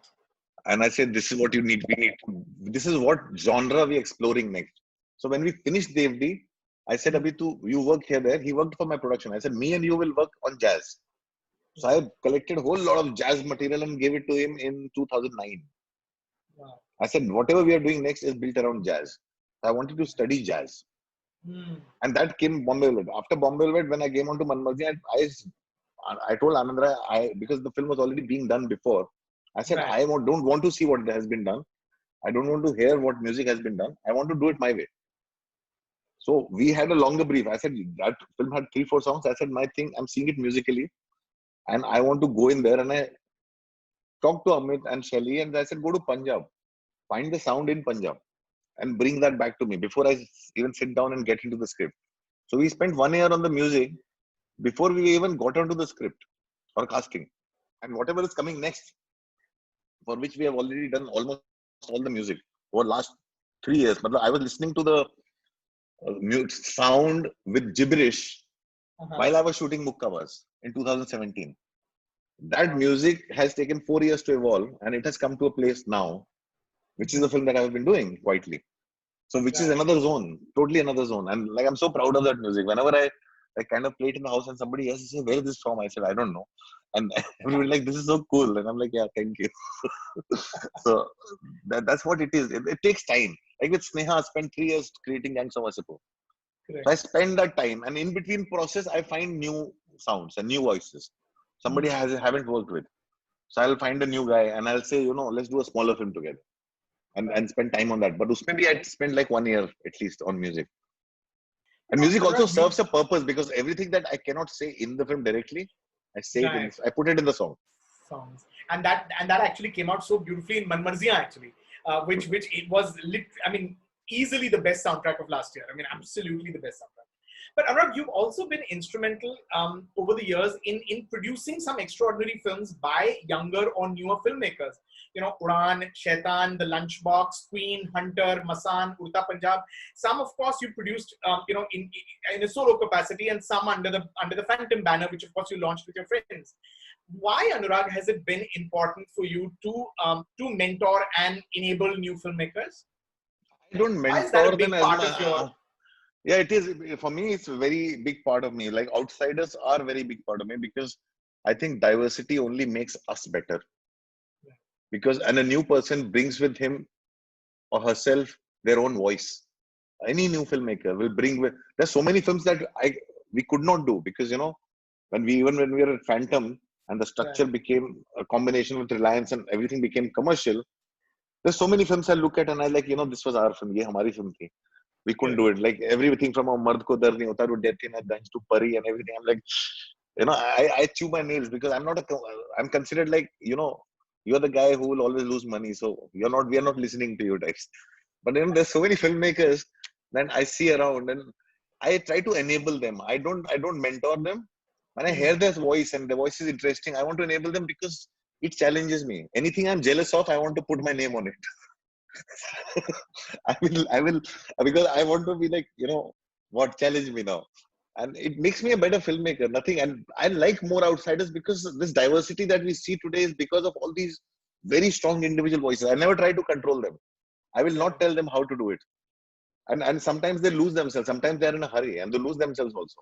B: And I said, this is what this is what genre we're exploring next. So when we finished Devdi, I said, Abhi, you work here, there. He worked for my production. I said, me and you will work on jazz. So I collected a whole lot of jazz material and gave it to him in 2009.
A: Wow.
B: I said, whatever we are doing next is built around jazz. I wanted to study jazz. And that came Bombay Velvet. After Bombay Velvet, when I came on to Manmarji, I told Anandra, because the film was already being done before, I said,
A: Right.
B: I don't want to see what has been done. I don't want to hear what music has been done. I want to do it my way. So we had a longer brief. I said, that film had 3-4 songs. I said, my thing, I'm seeing it musically. And I want to go in there. And I talked to Amit and Shelly, and I said, go to Punjab. Find the sound in Punjab and bring that back to me before I even sit down and get into the script. So we spent 1 year on the music before we even got onto the script or casting. And whatever is coming next, for which we have already done almost all the music over the last 3 years. But I was listening to the sound with gibberish while I was shooting Mukkavas in 2017. That music has taken 4 years to evolve, and it has come to a place now, which is the film that I've been doing quietly. So which is another zone, totally another zone. And like, I'm so proud of that music. Whenever I kind of play it in the house and somebody else says, where is this from? I said, I don't know. And everybody like, this is so cool. And I'm like, yeah, thank you. So that's what it is. It takes time. Like with Sneha, I spent 3 years creating Gangs of Wasseypur.
A: Correct.
B: So I spend that time, and in between process, I find new sounds and new voices. Somebody haven't worked with. So I'll find a new guy and I'll say, let's do a smaller film together and spend time on that. But maybe I'd spend like 1 year at least on music. And music also serves a purpose because everything that I cannot say in the film directly, I say it I put it in the song.
A: Songs. And that actually came out so beautifully in Manmarziyan actually, which it was easily the best soundtrack of last year. I mean, absolutely the best soundtrack. But Anurag, you've also been instrumental over the years in producing some extraordinary films by younger or newer filmmakers. Udaan, Shaitan, The Lunchbox, Queen, Hunter, Masan, Urta Punjab. Some, of course, you produced, in a solo capacity, and some under the Phantom banner, which of course you launched with your friends. Why, Anurag, has it been important for you to mentor and enable new filmmakers?
B: I don't mentor them as much. Yeah, it is. For me, it's a very big part of me. Like outsiders are a very big part of me because I think diversity only makes us better. Because a new person brings with him or herself their own voice. Any new filmmaker will bring with. There's so many films that we could not do because when we were at Phantom and the structure became a combination with Reliance and everything became commercial. There's so many films I look at and I like this was our film. Ye hamari film thi. We couldn't do it. Like everything from a Mard Ko Dar Nahi Hota to Death in a Ganj to Pari and everything. I'm like, I chew my nails because I'm considered like, you're the guy who will always lose money. So we are not listening to you types. But there's so many filmmakers that I see around and I try to enable them. I don't mentor them. When I hear their voice and the voice is interesting, I want to enable them because it challenges me. Anything I'm jealous of, I want to put my name on it. I will, because I want to be like, what challenge me now. And it makes me a better filmmaker, nothing. And I like more outsiders because this diversity that we see today is because of all these very strong individual voices. I never try to control them. I will not tell them how to do it. And sometimes they lose themselves. Sometimes they're in a hurry and they lose themselves also.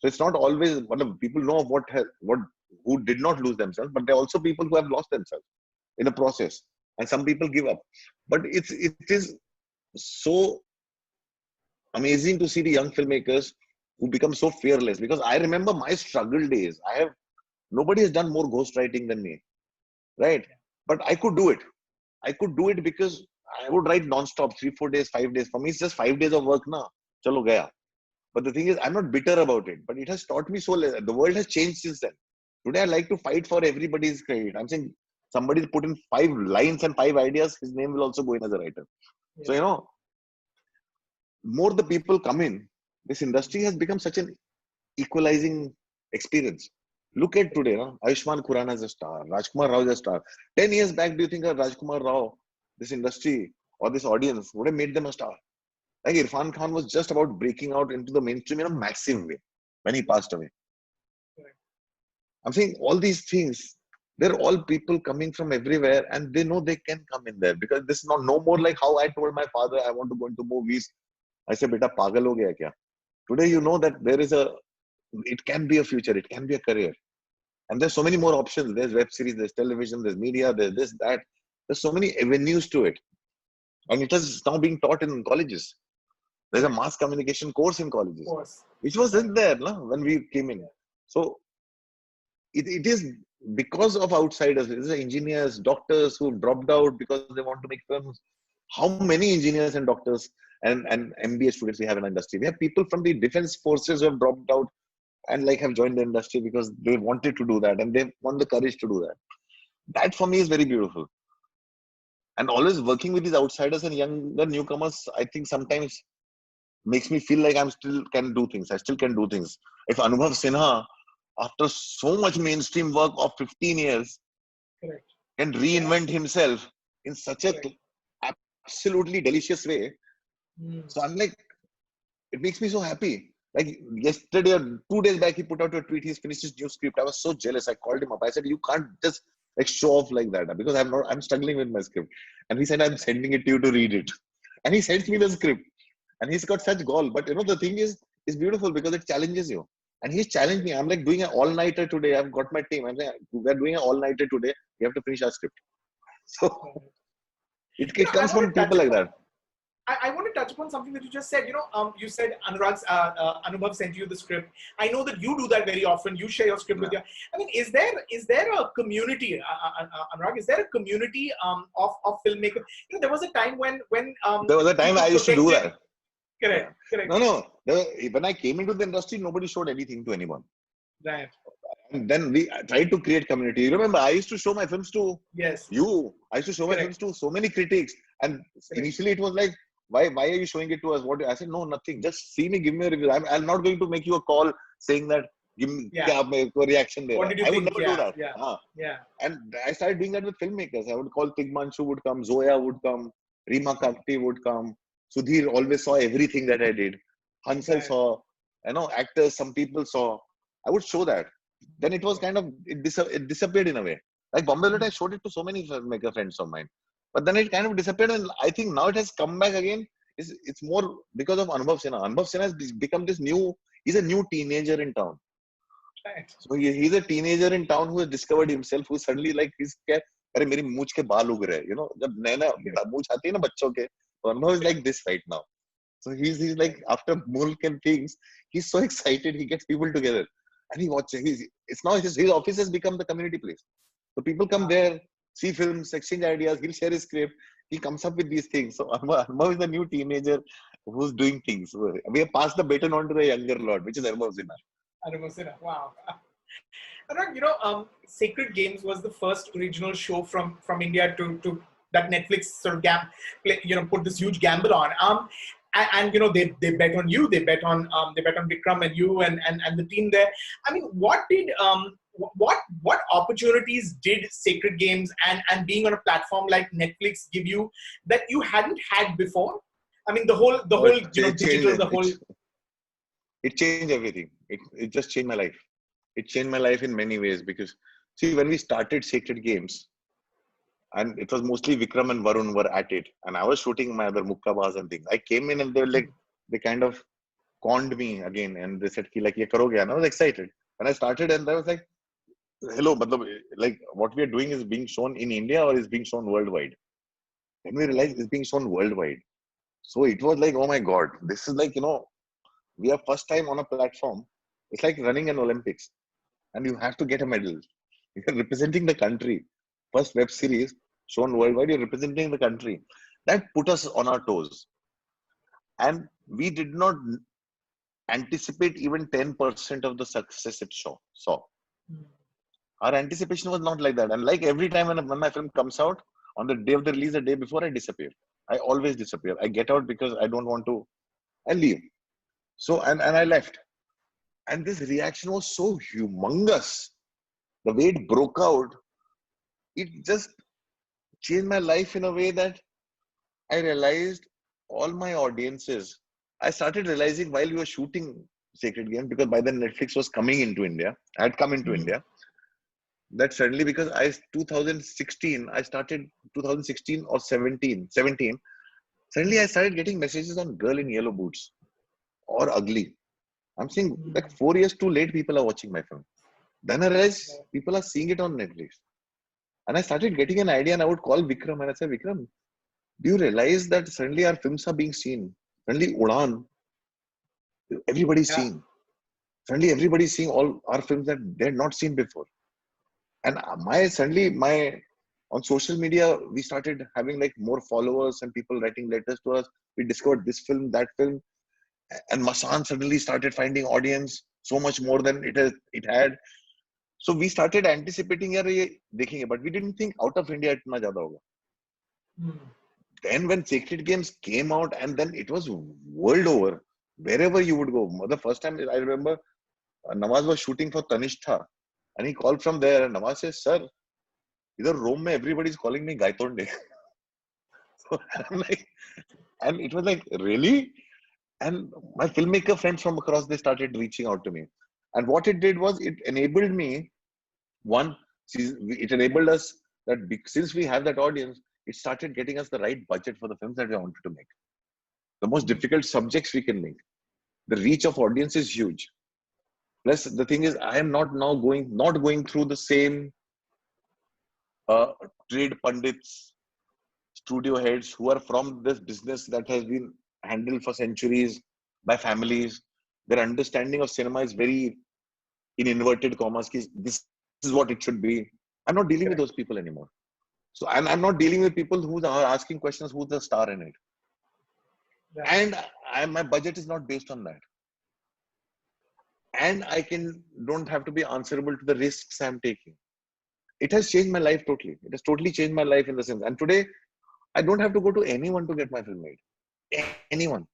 B: So it's not always people know who did not lose themselves, but there are also people who have lost themselves in a process. And some people give up. But it is so amazing to see the young filmmakers who become so fearless. Because I remember my struggle days. Nobody has done more ghostwriting than me, right? But I could do it. I could do it because I would write non-stop 3-4 days, 5 days. For me, it's just 5 days of work now. Chalo gaya. But the thing is, I'm not bitter about it. But it has taught me so less. The world has changed since then. Today, I like to fight for everybody's credit. I'm saying somebody put in 5 lines and 5 ideas, his name will also go in as a writer. Yeah. So, more the people come in, this industry has become such an equalizing experience. Look at today, Ayushmann Khurrana is a star, Rajkumar Rao is a star. 10 years back, do you think Rajkumar Rao, this industry or this audience would have made them a star? Like Irfan Khan was just about breaking out into the mainstream in a massive way when he passed away. I'm saying all these things, they're all people coming from everywhere and they know they can come in there because this is no more like how I told my father I want to go into movies. I said, beta, pagal ho gaya kya? Today you know that it can be a future, it can be a career. And there's so many more options. There's web series, there's television, there's media, there's this, that. There's so many avenues to it. And it is now being taught in colleges. There's a mass communication course in colleges, which wasn't there when we came in. So it is because of outsiders. There's engineers, doctors who dropped out because they want to make films. How many engineers and doctors and MBA students we have in the industry? We have people from the defense forces who have dropped out and have joined the industry because they wanted to do that and they want the courage to do that. That for me is very beautiful. And always working with these outsiders and younger newcomers, I think sometimes makes me feel like I still can do things. If Anubhav Sinha, after so much mainstream work of 15 years, can reinvent himself in such a absolutely delicious way. So I'm like, it makes me so happy. Like yesterday or 2 days back, he put out a tweet. He's finished his new script. I was so jealous. I called him up. I said, you can't just show off like that because I'm struggling with my script. And he said, I'm sending it to you to read it. And he sends me the script. And he's got such gall. But the thing is, it's beautiful because it challenges you. And he's challenged me. I'm like doing an all-nighter today. I've got my team. I'm saying, we're doing an all-nighter today. We have to finish our script. So it comes from people like that.
A: touch upon something that you just said. You said Anubhav sent you the script. I know that you do that very often. You share your script with your. I mean, is there a community, Anurag? Is there a community of filmmakers? There was a time when
B: there was a time I used to do that.
A: Correct.
B: No. When I came into the industry, nobody showed anything to anyone.
A: Right.
B: And then we tried to create community. You remember, I used to show my films to you. I used to show my films to so many critics. And initially it was like, why are you showing it to us? What? I said, no, nothing. Just see me, give me a review. I'm not going to make you a call saying that, give me a reaction there.
A: What did you
B: I
A: think?
B: would never do that.
A: Yeah.
B: And I started doing that with filmmakers. I would call Tigmanshu would come, Zoya would come, Rima Kakti would come. Sudhir always saw everything that I did. Hansal saw, actors, some people saw. I would show that. Then it was kind of, it disappeared in a way. Like Bombay Velvet, I showed it to so many filmmaker friends of mine. But then it kind of disappeared, and I think now it has come back again. It's more because of Anubhav Sinha. Anubhav Sinha has become he's a new teenager in town.
A: Right.
B: So he's a teenager in town who has discovered himself, who suddenly like he's अरे मेरी मूंछ के बाल उग रहे हैं, जब नया मूंछ आती है ना बच्चों के, तो Anubhav is like this right now. So he's like, after Mulk and things, he's so excited, he gets people together. And he watches. It's now his office has become the community place. So people come there, see films, exchange ideas. He'll share his script. He comes up with these things. So Anubhav is the new teenager who's doing things. We have passed the baton on to the younger lord, which is Anubhav Sinha.
A: Anubhav Sinha. Wow. Anurag, Sacred Games was the first original show from India to that Netflix sort of put this huge gamble on. And they bet on you, they bet on Vikram and you and the team there. I mean, what opportunities did Sacred Games and being on a platform like Netflix give you that you hadn't had before? I mean, the whole digital, the whole.
B: It changed everything. It just changed my life. It changed my life in many ways, because see, when we started Sacred Games, and it was mostly Vikram and Varun were at it, and I was shooting my other mukkabas and things. I came in and they kind of conned me again, and they said, like, ye karoge, and I was excited. When I started, and I was like, hello, but like what we are doing is being shown in India or is being shown worldwide. Then we realized it's being shown worldwide. So it was like, oh my God, this is like, we are first time on a platform. It's like running an Olympics, and you have to get a medal. You're representing the country. First web series shown worldwide, you're representing the country. That put us on our toes. And we did not anticipate even 10% of the success it saw. Our anticipation was not like that. And like every time when my film comes out, on the day of the release, the day before, I disappear. I always disappear. I get out because I don't want to. I leave. So, and I left. And this reaction was so humongous. The way it broke out, it just changed my life in a way that I realized all my audiences. I started realizing while we were shooting Sacred Games, because by then Netflix was coming into India. I had come into India. That suddenly, because 2016, I started 2016 or 17. Suddenly I started getting messages on Girl in Yellow Boots or Ugly. I'm saying like 4 years too late, people are watching my film. Then I realized people are seeing it on Netflix. And I started getting an idea, and I would call Vikram and I said, Vikram, do you realize that suddenly our films are being seen? Suddenly Udaan, everybody's seeing. Suddenly everybody's seeing all our films that they had not seen before. And on social media, we started having like more followers and people writing letters to us. We discovered this film, that film. And Masand suddenly started finding audience so much more than it had. So we started anticipating, but we didn't think out of India itna zyada hoga. Then when Sacred Games came out, and then it was world over, wherever you would go. The first time I remember, Nawaz was shooting for Tanishtha, and he called from there, and Nawaz says, sir, either Rome mein everybody's calling me Gaitonde. So I'm like, and it was like, really? And my filmmaker friends from across, they started reaching out to me. And what it did was, it enabled me, it enabled us that since we have that audience, it started getting us the right budget for the films that we wanted to make. The most difficult subjects we can make. The reach of audience is huge. Plus, the thing is, I am not going through the same trade pundits, studio heads who are from this business that handled for centuries by families. Their understanding of cinema is very in inverted commas. This is what it should be. I'm not dealing with those people anymore. So I'm not dealing with people who are asking questions, who's the star in it. And my budget is not based on that. And don't have to be answerable to the risks I'm taking. It has changed my life totally. It has totally changed my life in the sense. And today, I don't have to go to anyone to get my film made. Anyone.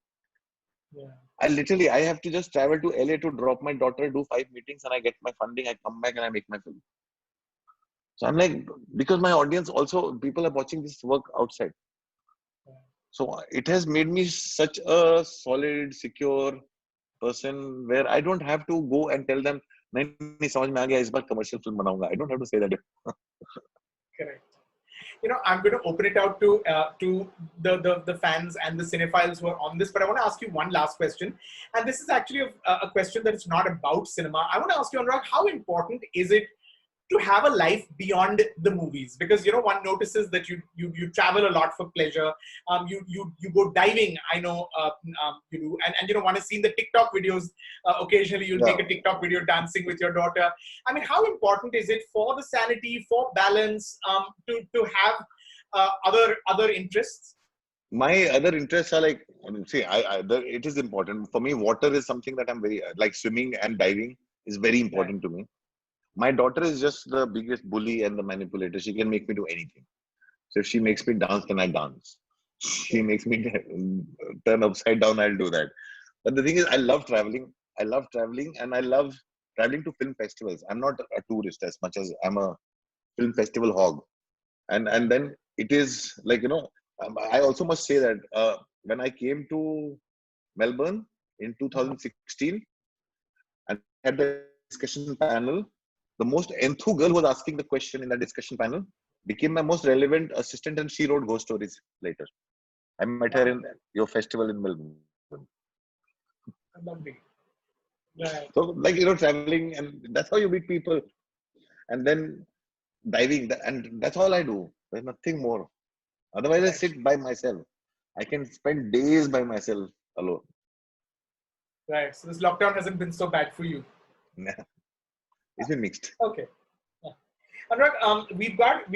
B: I have to just travel to LA to drop my daughter, do 5 meetings, and I get my funding. I come back and I make my film. So I'm like, because my audience also, people are watching this work outside. So it has made me such a solid, secure person where I don't have to go and tell them, nahi, samajh mein aa gaya, is baar commercial film banaunga. I don't have to say that.
A: Correct. I'm going to open it out to the fans and the cinephiles who are on this, but I want to ask you one last question. And this is actually a question that is not about cinema. I want to ask you, Anurag, how important is it to have a life beyond the movies? Because one notices that you travel a lot for pleasure. You go diving. I know you do, and one has seen the TikTok videos. Occasionally, you'll make a TikTok video dancing with your daughter. I mean, how important is it for the sanity, for balance, to have other interests?
B: My other interests are like, it is important for me. Water is something that I'm very like swimming and diving is very important to me. My daughter is just the biggest bully and the manipulator. She can make me do anything. So if she makes me dance, then I dance. She makes me turn upside down, I'll do that. But the thing is, I love traveling. And I love traveling to film festivals. I'm not a tourist as much as I'm a film festival hog. And then it is like, I also must say that when I came to Melbourne in 2016 and had the discussion panel, the most enthu girl who was asking the question in that discussion panel became my most relevant assistant, and she wrote ghost stories later. I met her in your festival in Melbourne.
A: Lovely. Right.
B: So, like, traveling, and that's how you meet people. And then diving, and that's all I do. There's nothing more. Otherwise, I sit by myself. I can spend days by myself alone.
A: Right. So this lockdown hasn't been so bad for you.
B: Nah. It's been mixed.
A: Okay. Anurag, we've got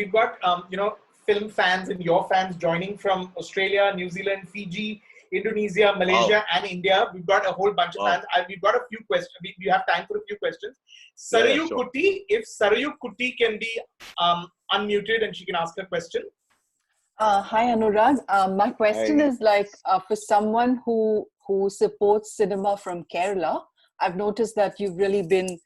A: film fans and your fans joining from Australia, New Zealand, Fiji, Indonesia, Malaysia, and India. We've got a whole bunch of fans. We've got a few questions. We have time for a few questions. Sarayu Kuti, if Sarayu Kuti can be unmuted and she can ask a question.
C: Hi Anurag. My question is for someone who supports cinema from Kerala. I've noticed that you've really been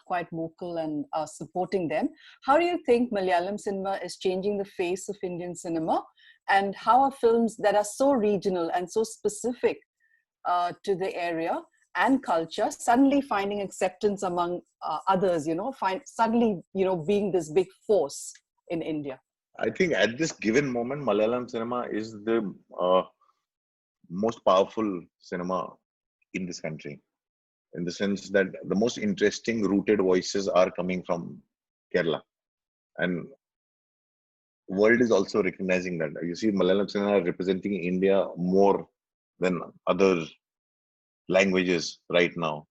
C: quite vocal and supporting them. How do you think Malayalam cinema is changing the face of Indian cinema? And how are films that are so regional and so specific to the area and culture suddenly finding acceptance among others, suddenly being this big force in India?
B: I think at this given moment, Malayalam cinema is the most powerful cinema in this country, in the sense that the most interesting rooted voices are coming from Kerala. And world is also recognizing that. You see Malayalam cinema representing India more than other languages right now.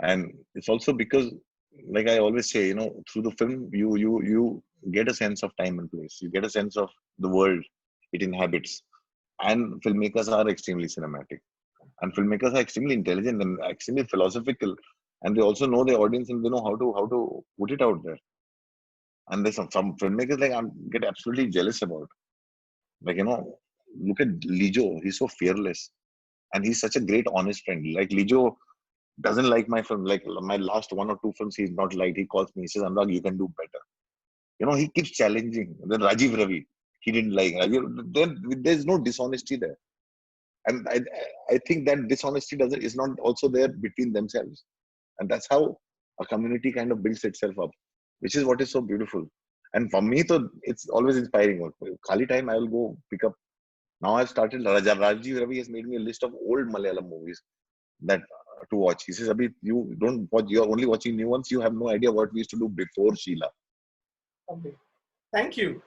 B: And it's also because, like I always say, through the film, you get a sense of time and place. You get a sense of the world it inhabits. And filmmakers are extremely cinematic. And filmmakers are extremely intelligent and extremely philosophical. And they also know their audience and they know how to put it out there. And there's some filmmakers I get absolutely jealous about. Look at Lijo. He's so fearless. And he's such a great, honest friend. Like Lijo doesn't like my film. Like my last 1 or 2 films, he's not liked. He calls me. He says, Anurag, you can do better. He keeps challenging. Then Rajeev Ravi, he didn't like. There's no dishonesty there. And I think that dishonesty is not also there between themselves. And that's how a community kind of builds itself up, which is what is so beautiful. And for me, it's always inspiring. Khali time, I will go pick up. Now I've started, Rajeev Ravi has made me a list of old Malayalam movies that to watch. He says, Abhi, you don't watch, you're only watching new ones. You have no idea what we used to do before Sheila.
A: Okay. Thank you.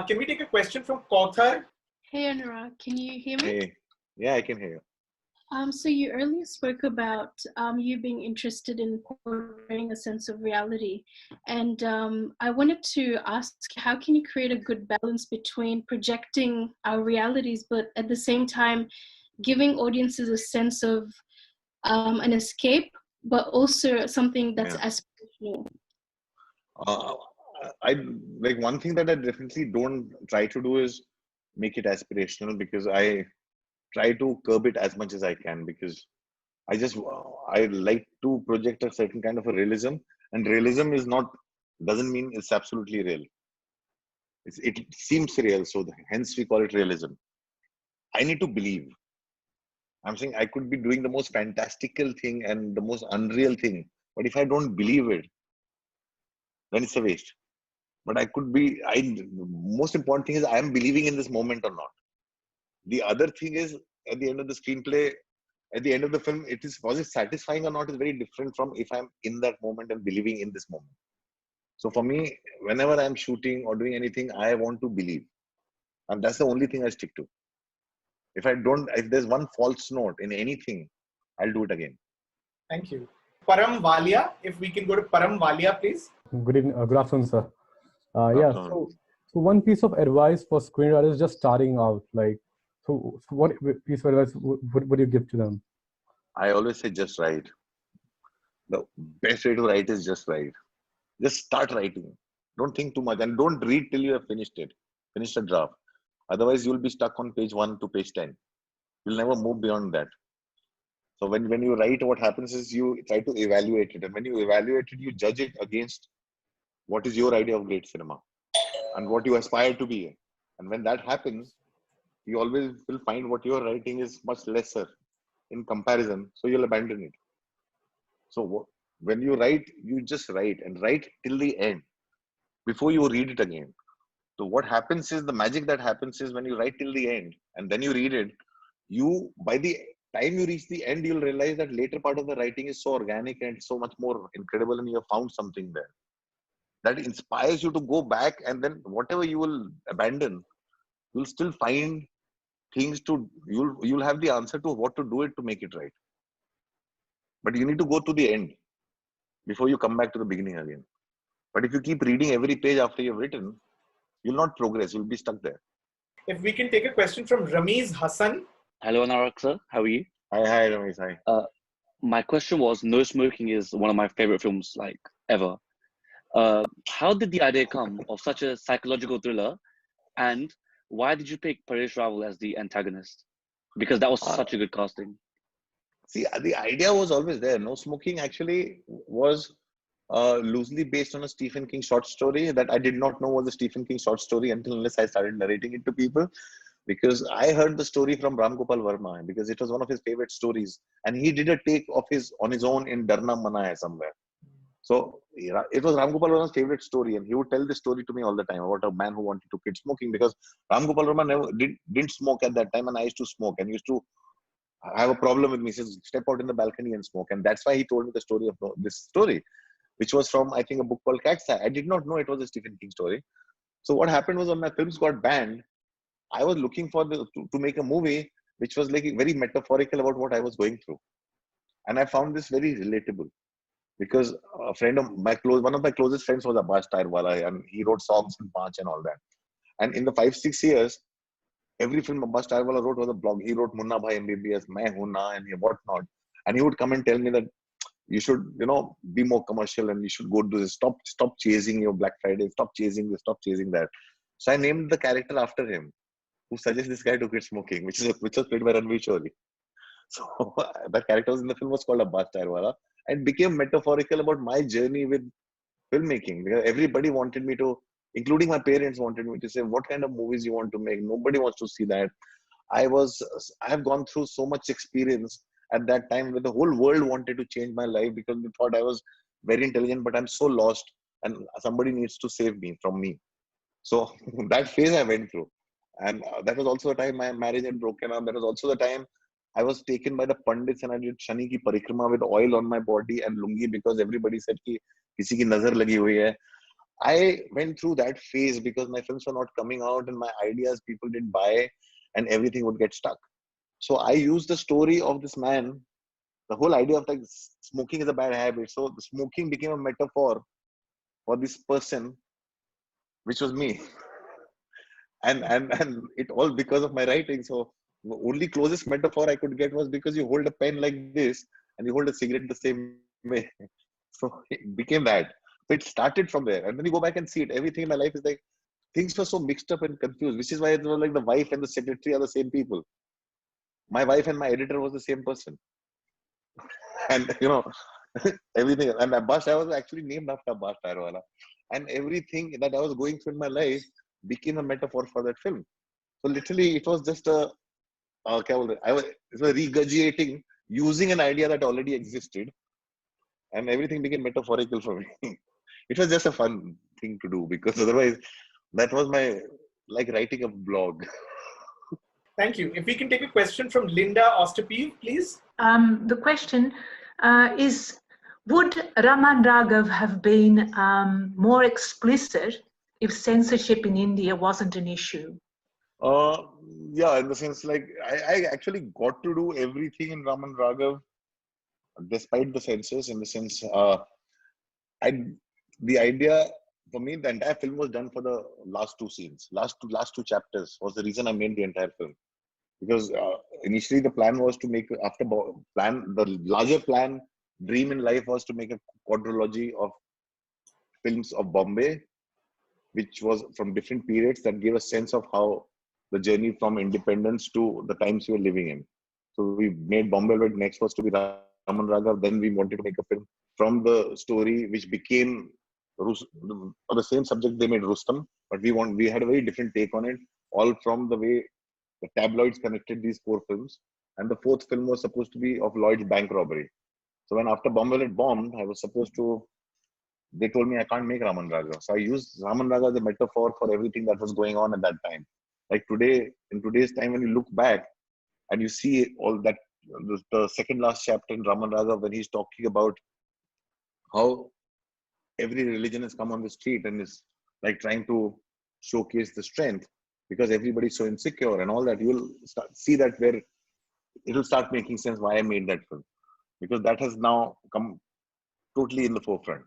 A: Can we take a question from Kauthar?
D: Hey Anurag, can you hear me?
B: Hey. Yeah, I can hear you.
D: So you earlier spoke about you being interested in portraying a sense of reality, and I wanted to ask, how can you create a good balance between projecting our realities, but at the same time giving audiences a sense of an escape, but also something that's
B: Yeah.
D: aspirational?
B: Uh, I like one thing that I definitely don't try to do is make it aspirational, because I try to curb it as much as I can, because I like to project a certain kind of a realism, and realism is not doesn't mean it's absolutely real. It seems real, so hence we call it realism. I need to believe. I'm saying I could be doing the most fantastical thing and the most unreal thing, but if I don't believe it, then it's a waste. But I could be. I Most important thing is I am believing in this moment or not. The other thing is, at the end of the screenplay, at the end of the film, was it satisfying or not is very different from if I'm in that moment and believing in this moment. So for me, whenever I'm shooting or doing anything, I want to believe, and that's the only thing I stick to. If there's one false note in anything, I'll do it again.
A: Thank you. Param Walia, if we can go to Param Walia, please.
E: Good evening, good afternoon, sir. Yeah,
B: Uh,
E: so one piece of advice for screenwriters just starting out, like, so what piece of advice would you give to them?
B: I always say just write. The best way to write is just write. Just start writing. Don't think too much, and don't read till you have finished it. Finish the draft. Otherwise, you'll be stuck on page 1 to page 10. You'll never move beyond that. So when you write, what happens is you try to evaluate it. And when you evaluate it, you judge it against what is your idea of great cinema and what you aspire to be. And when that happens, you always will find what you're writing is much lesser in comparison. So you'll abandon it. So when you write, you just write and write till the end before you read it again. So what happens is, the magic that happens is when you write till the end and then you read it, by the time you reach the end, you'll realize that later part of the writing is so organic and so much more incredible, and you have found something there that inspires you to go back, and then whatever you will abandon, you'll still find things to you'll have the answer to what to do it to make it right. But you need to go to the end before you come back to the beginning again. But if you keep reading every page after you've written, you'll not progress. You'll be stuck there.
A: If we can take a question from Ramiz Hassan.
F: Hello, Anurag sir. How are you?
B: Hi, Ramesh. Hi.
F: My question was, No Smoking is one of my favorite films, like, ever. How did the idea come of such a psychological thriller, and why did you pick Paresh Rawal as the antagonist? Because that was such a good casting.
B: See, the idea was always there. No Smoking actually was loosely based on a Stephen King short story that I did not know was a Stephen King short story unless I started narrating it to people. Because I heard the story from Ram Gopal Verma, because it was one of his favorite stories, and he did a take of on his own in Darna Mana Hai somewhere. So it was Ram Gopal Verma's favorite story, and he would tell this story to me all the time about a man who wanted to quit smoking, because Ram Gopal Verma didn't smoke at that time, and I used to smoke and used to have a problem with me. He says, step out in the balcony and smoke, and that's why he told me the story of this story, which was from, I think, a book called Cat's Eye. I did not know it was a Stephen King story. So what happened was, when my films got banned, I was looking for to make a movie which was like very metaphorical about what I was going through, and I found this very relatable, because a friend of one of my closest friends was Abbas Tyrewala, and he wrote songs in Paanch and all that. And in the 5-6 years, every film Abbas Tyrewala wrote was a blog. He wrote Munna Bhai MBBS, Main Hoon Na, and whatnot. And he would come and tell me that you should, be more commercial, and you should go do this. Stop chasing your Black Friday. Stop chasing this. Stop chasing that. So I named the character after him, who suggests this guy to quit smoking, which was played by Ranveer Shori. So that character was in the film was called Abbas Tyrewala, and became metaphorical about my journey with filmmaking, because everybody wanted me to, including my parents, wanted me to say, what kind of movies you want to make. Nobody wants to see that. I have gone through so much experience at that time where the whole world wanted to change my life, because they thought I was very intelligent, but I'm so lost, and somebody needs to save me from me. So that phase I went through. And that was also the time my marriage had broken up. That was also the time I was taken by the Pandits, and I did Shani ki parikrama with oil on my body and lungi, because everybody said ki kisi ki nazar lagi hui hai. I went through that phase because my films were not coming out, and my ideas people didn't buy, and everything would get stuck. So I used the story of this man, the whole idea of like smoking is a bad habit. So the smoking became a metaphor for this person, which was me. And it all because of my writing. So the only closest metaphor I could get was because you hold a pen like this and you hold a cigarette the same way. So it became that. So it started from there. And then you go back and see it. Everything in my life is like things were so mixed up and confused, which is why it was like the wife and the secretary are the same people. My wife and my editor was the same person. And everything. And Abbas, I was actually named after Abbas Tarwala. And everything that I was going through in my life became a metaphor for that film. So literally, it was just it was regurgitating, using an idea that already existed, and everything became metaphorical for me. It was just a fun thing to do because otherwise, that was my like writing a blog.
A: Thank you. If we can take a question from Linda Osterpieve, please.
G: The question is, would Raman Raghav have been more explicit if censorship in India wasn't an issue?
B: Yeah, in the sense like I actually got to do everything in Raman Raghav despite the censors. In the sense, the idea for me, the entire film was done for the last two scenes, last two chapters was the reason I made the entire film. Because initially the plan was to make the larger plan dream in life was to make a quadrilogy of films of Bombay, which was from different periods that gave a sense of how the journey from independence to the times we were living in. So we made Bombay Velvet, next was to be Raman Raghav. Then we wanted to make a film from the story which became the same subject they made Rustam, but we had a very different take on it, all from the way the tabloids connected these four films. And the fourth film was supposed to be of Lloyd's bank robbery. So when after Bombay Velvet bombed, they told me I can't make Raman Raghav. So I used Raman Raghav as a metaphor for everything that was going on at that time. Like in today's time, when you look back and you see all that, the second last chapter in Raman Raghav, when he's talking about how every religion has come on the street and is like trying to showcase the strength because everybody's so insecure and all that, you'll see that where it'll start making sense why I made that film, because that has now come totally in the forefront.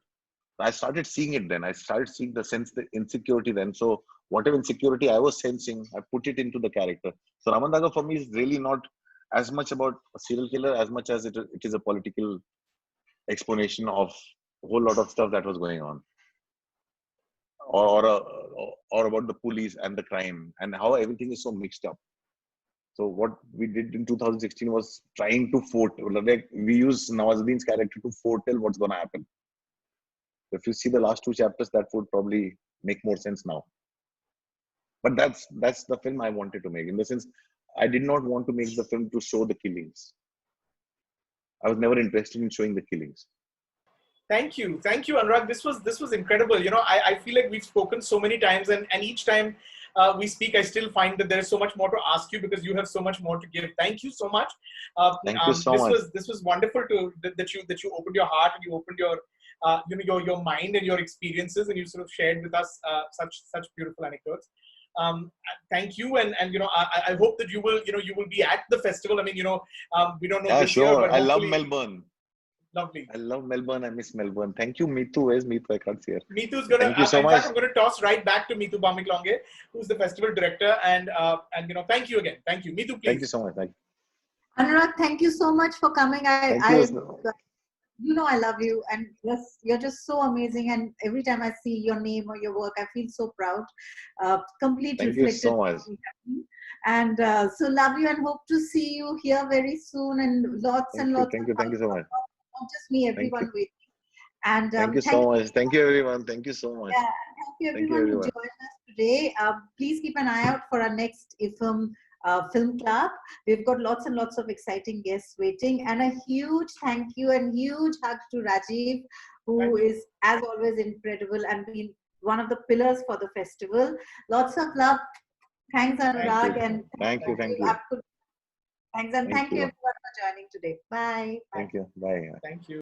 B: I started seeing it then. I started seeing the insecurity then. So whatever insecurity I was sensing, I put it into the character. So Raman Raghav for me is really not as much about a serial killer as much as it is a political explanation of a whole lot of stuff that was going on. Or about the police and the crime and how everything is so mixed up. So what we did in 2016 was trying to we use Nawazuddin's character to foretell what's going to happen. If you see the last two chapters, that would probably make more sense now. But that's the film I wanted to make. In the sense, I did not want to make the film to show the killings. I was never interested in showing the killings.
A: Thank you, Anurag. This was incredible. I feel like we've spoken so many times, and each time we speak, I still find that there is so much more to ask you because you have so much more to give. Thank you so much.
B: Thank you so much.
A: This was wonderful that you opened your heart and you opened your mind and your experiences, and you sort of shared with us such beautiful anecdotes. Thank you, and I hope that you will be at the festival. I mean, we don't know.
B: Yeah,
A: this
B: sure.
A: year, but
B: I love Melbourne.
A: Lovely.
B: I love Melbourne. I miss Melbourne. Thank you, Meetu. Where's Meetu? I can't see her.
A: Meetu's gonna.
B: Thank you so
A: in
B: much.
A: fact, I'm gonna toss right back to Meetu Bamiklonge, who's the festival director, and thank you again. Thank you, Meetu. Please.
B: Thank you so much. Thank you.
H: Anurag, thank you so much for coming. I love you, and yes, you're just so amazing. And every time I see your name or your work, I feel so proud. Complete
B: Thank you
H: reflected.
B: so much.
H: And so love you, and hope to see you here very soon. And lots and lots.
B: Thank you so much.
H: Not just me, everyone waiting. And
B: thank you so much. Thank you, everyone. Thank you so much.
H: Yeah, thank you everyone who joined us today. Please keep an eye out for our next IFFM Film Club. We've got lots and lots of exciting guests waiting. And a huge thank you and huge hug to Rajeev, who is, as always, incredible and been one of the pillars for the festival. Lots of love. Thanks, Anurag.
B: Thank you.
H: Thanks, and thank you everyone for joining today. Bye.
B: Thank you. Bye.
A: Thank you.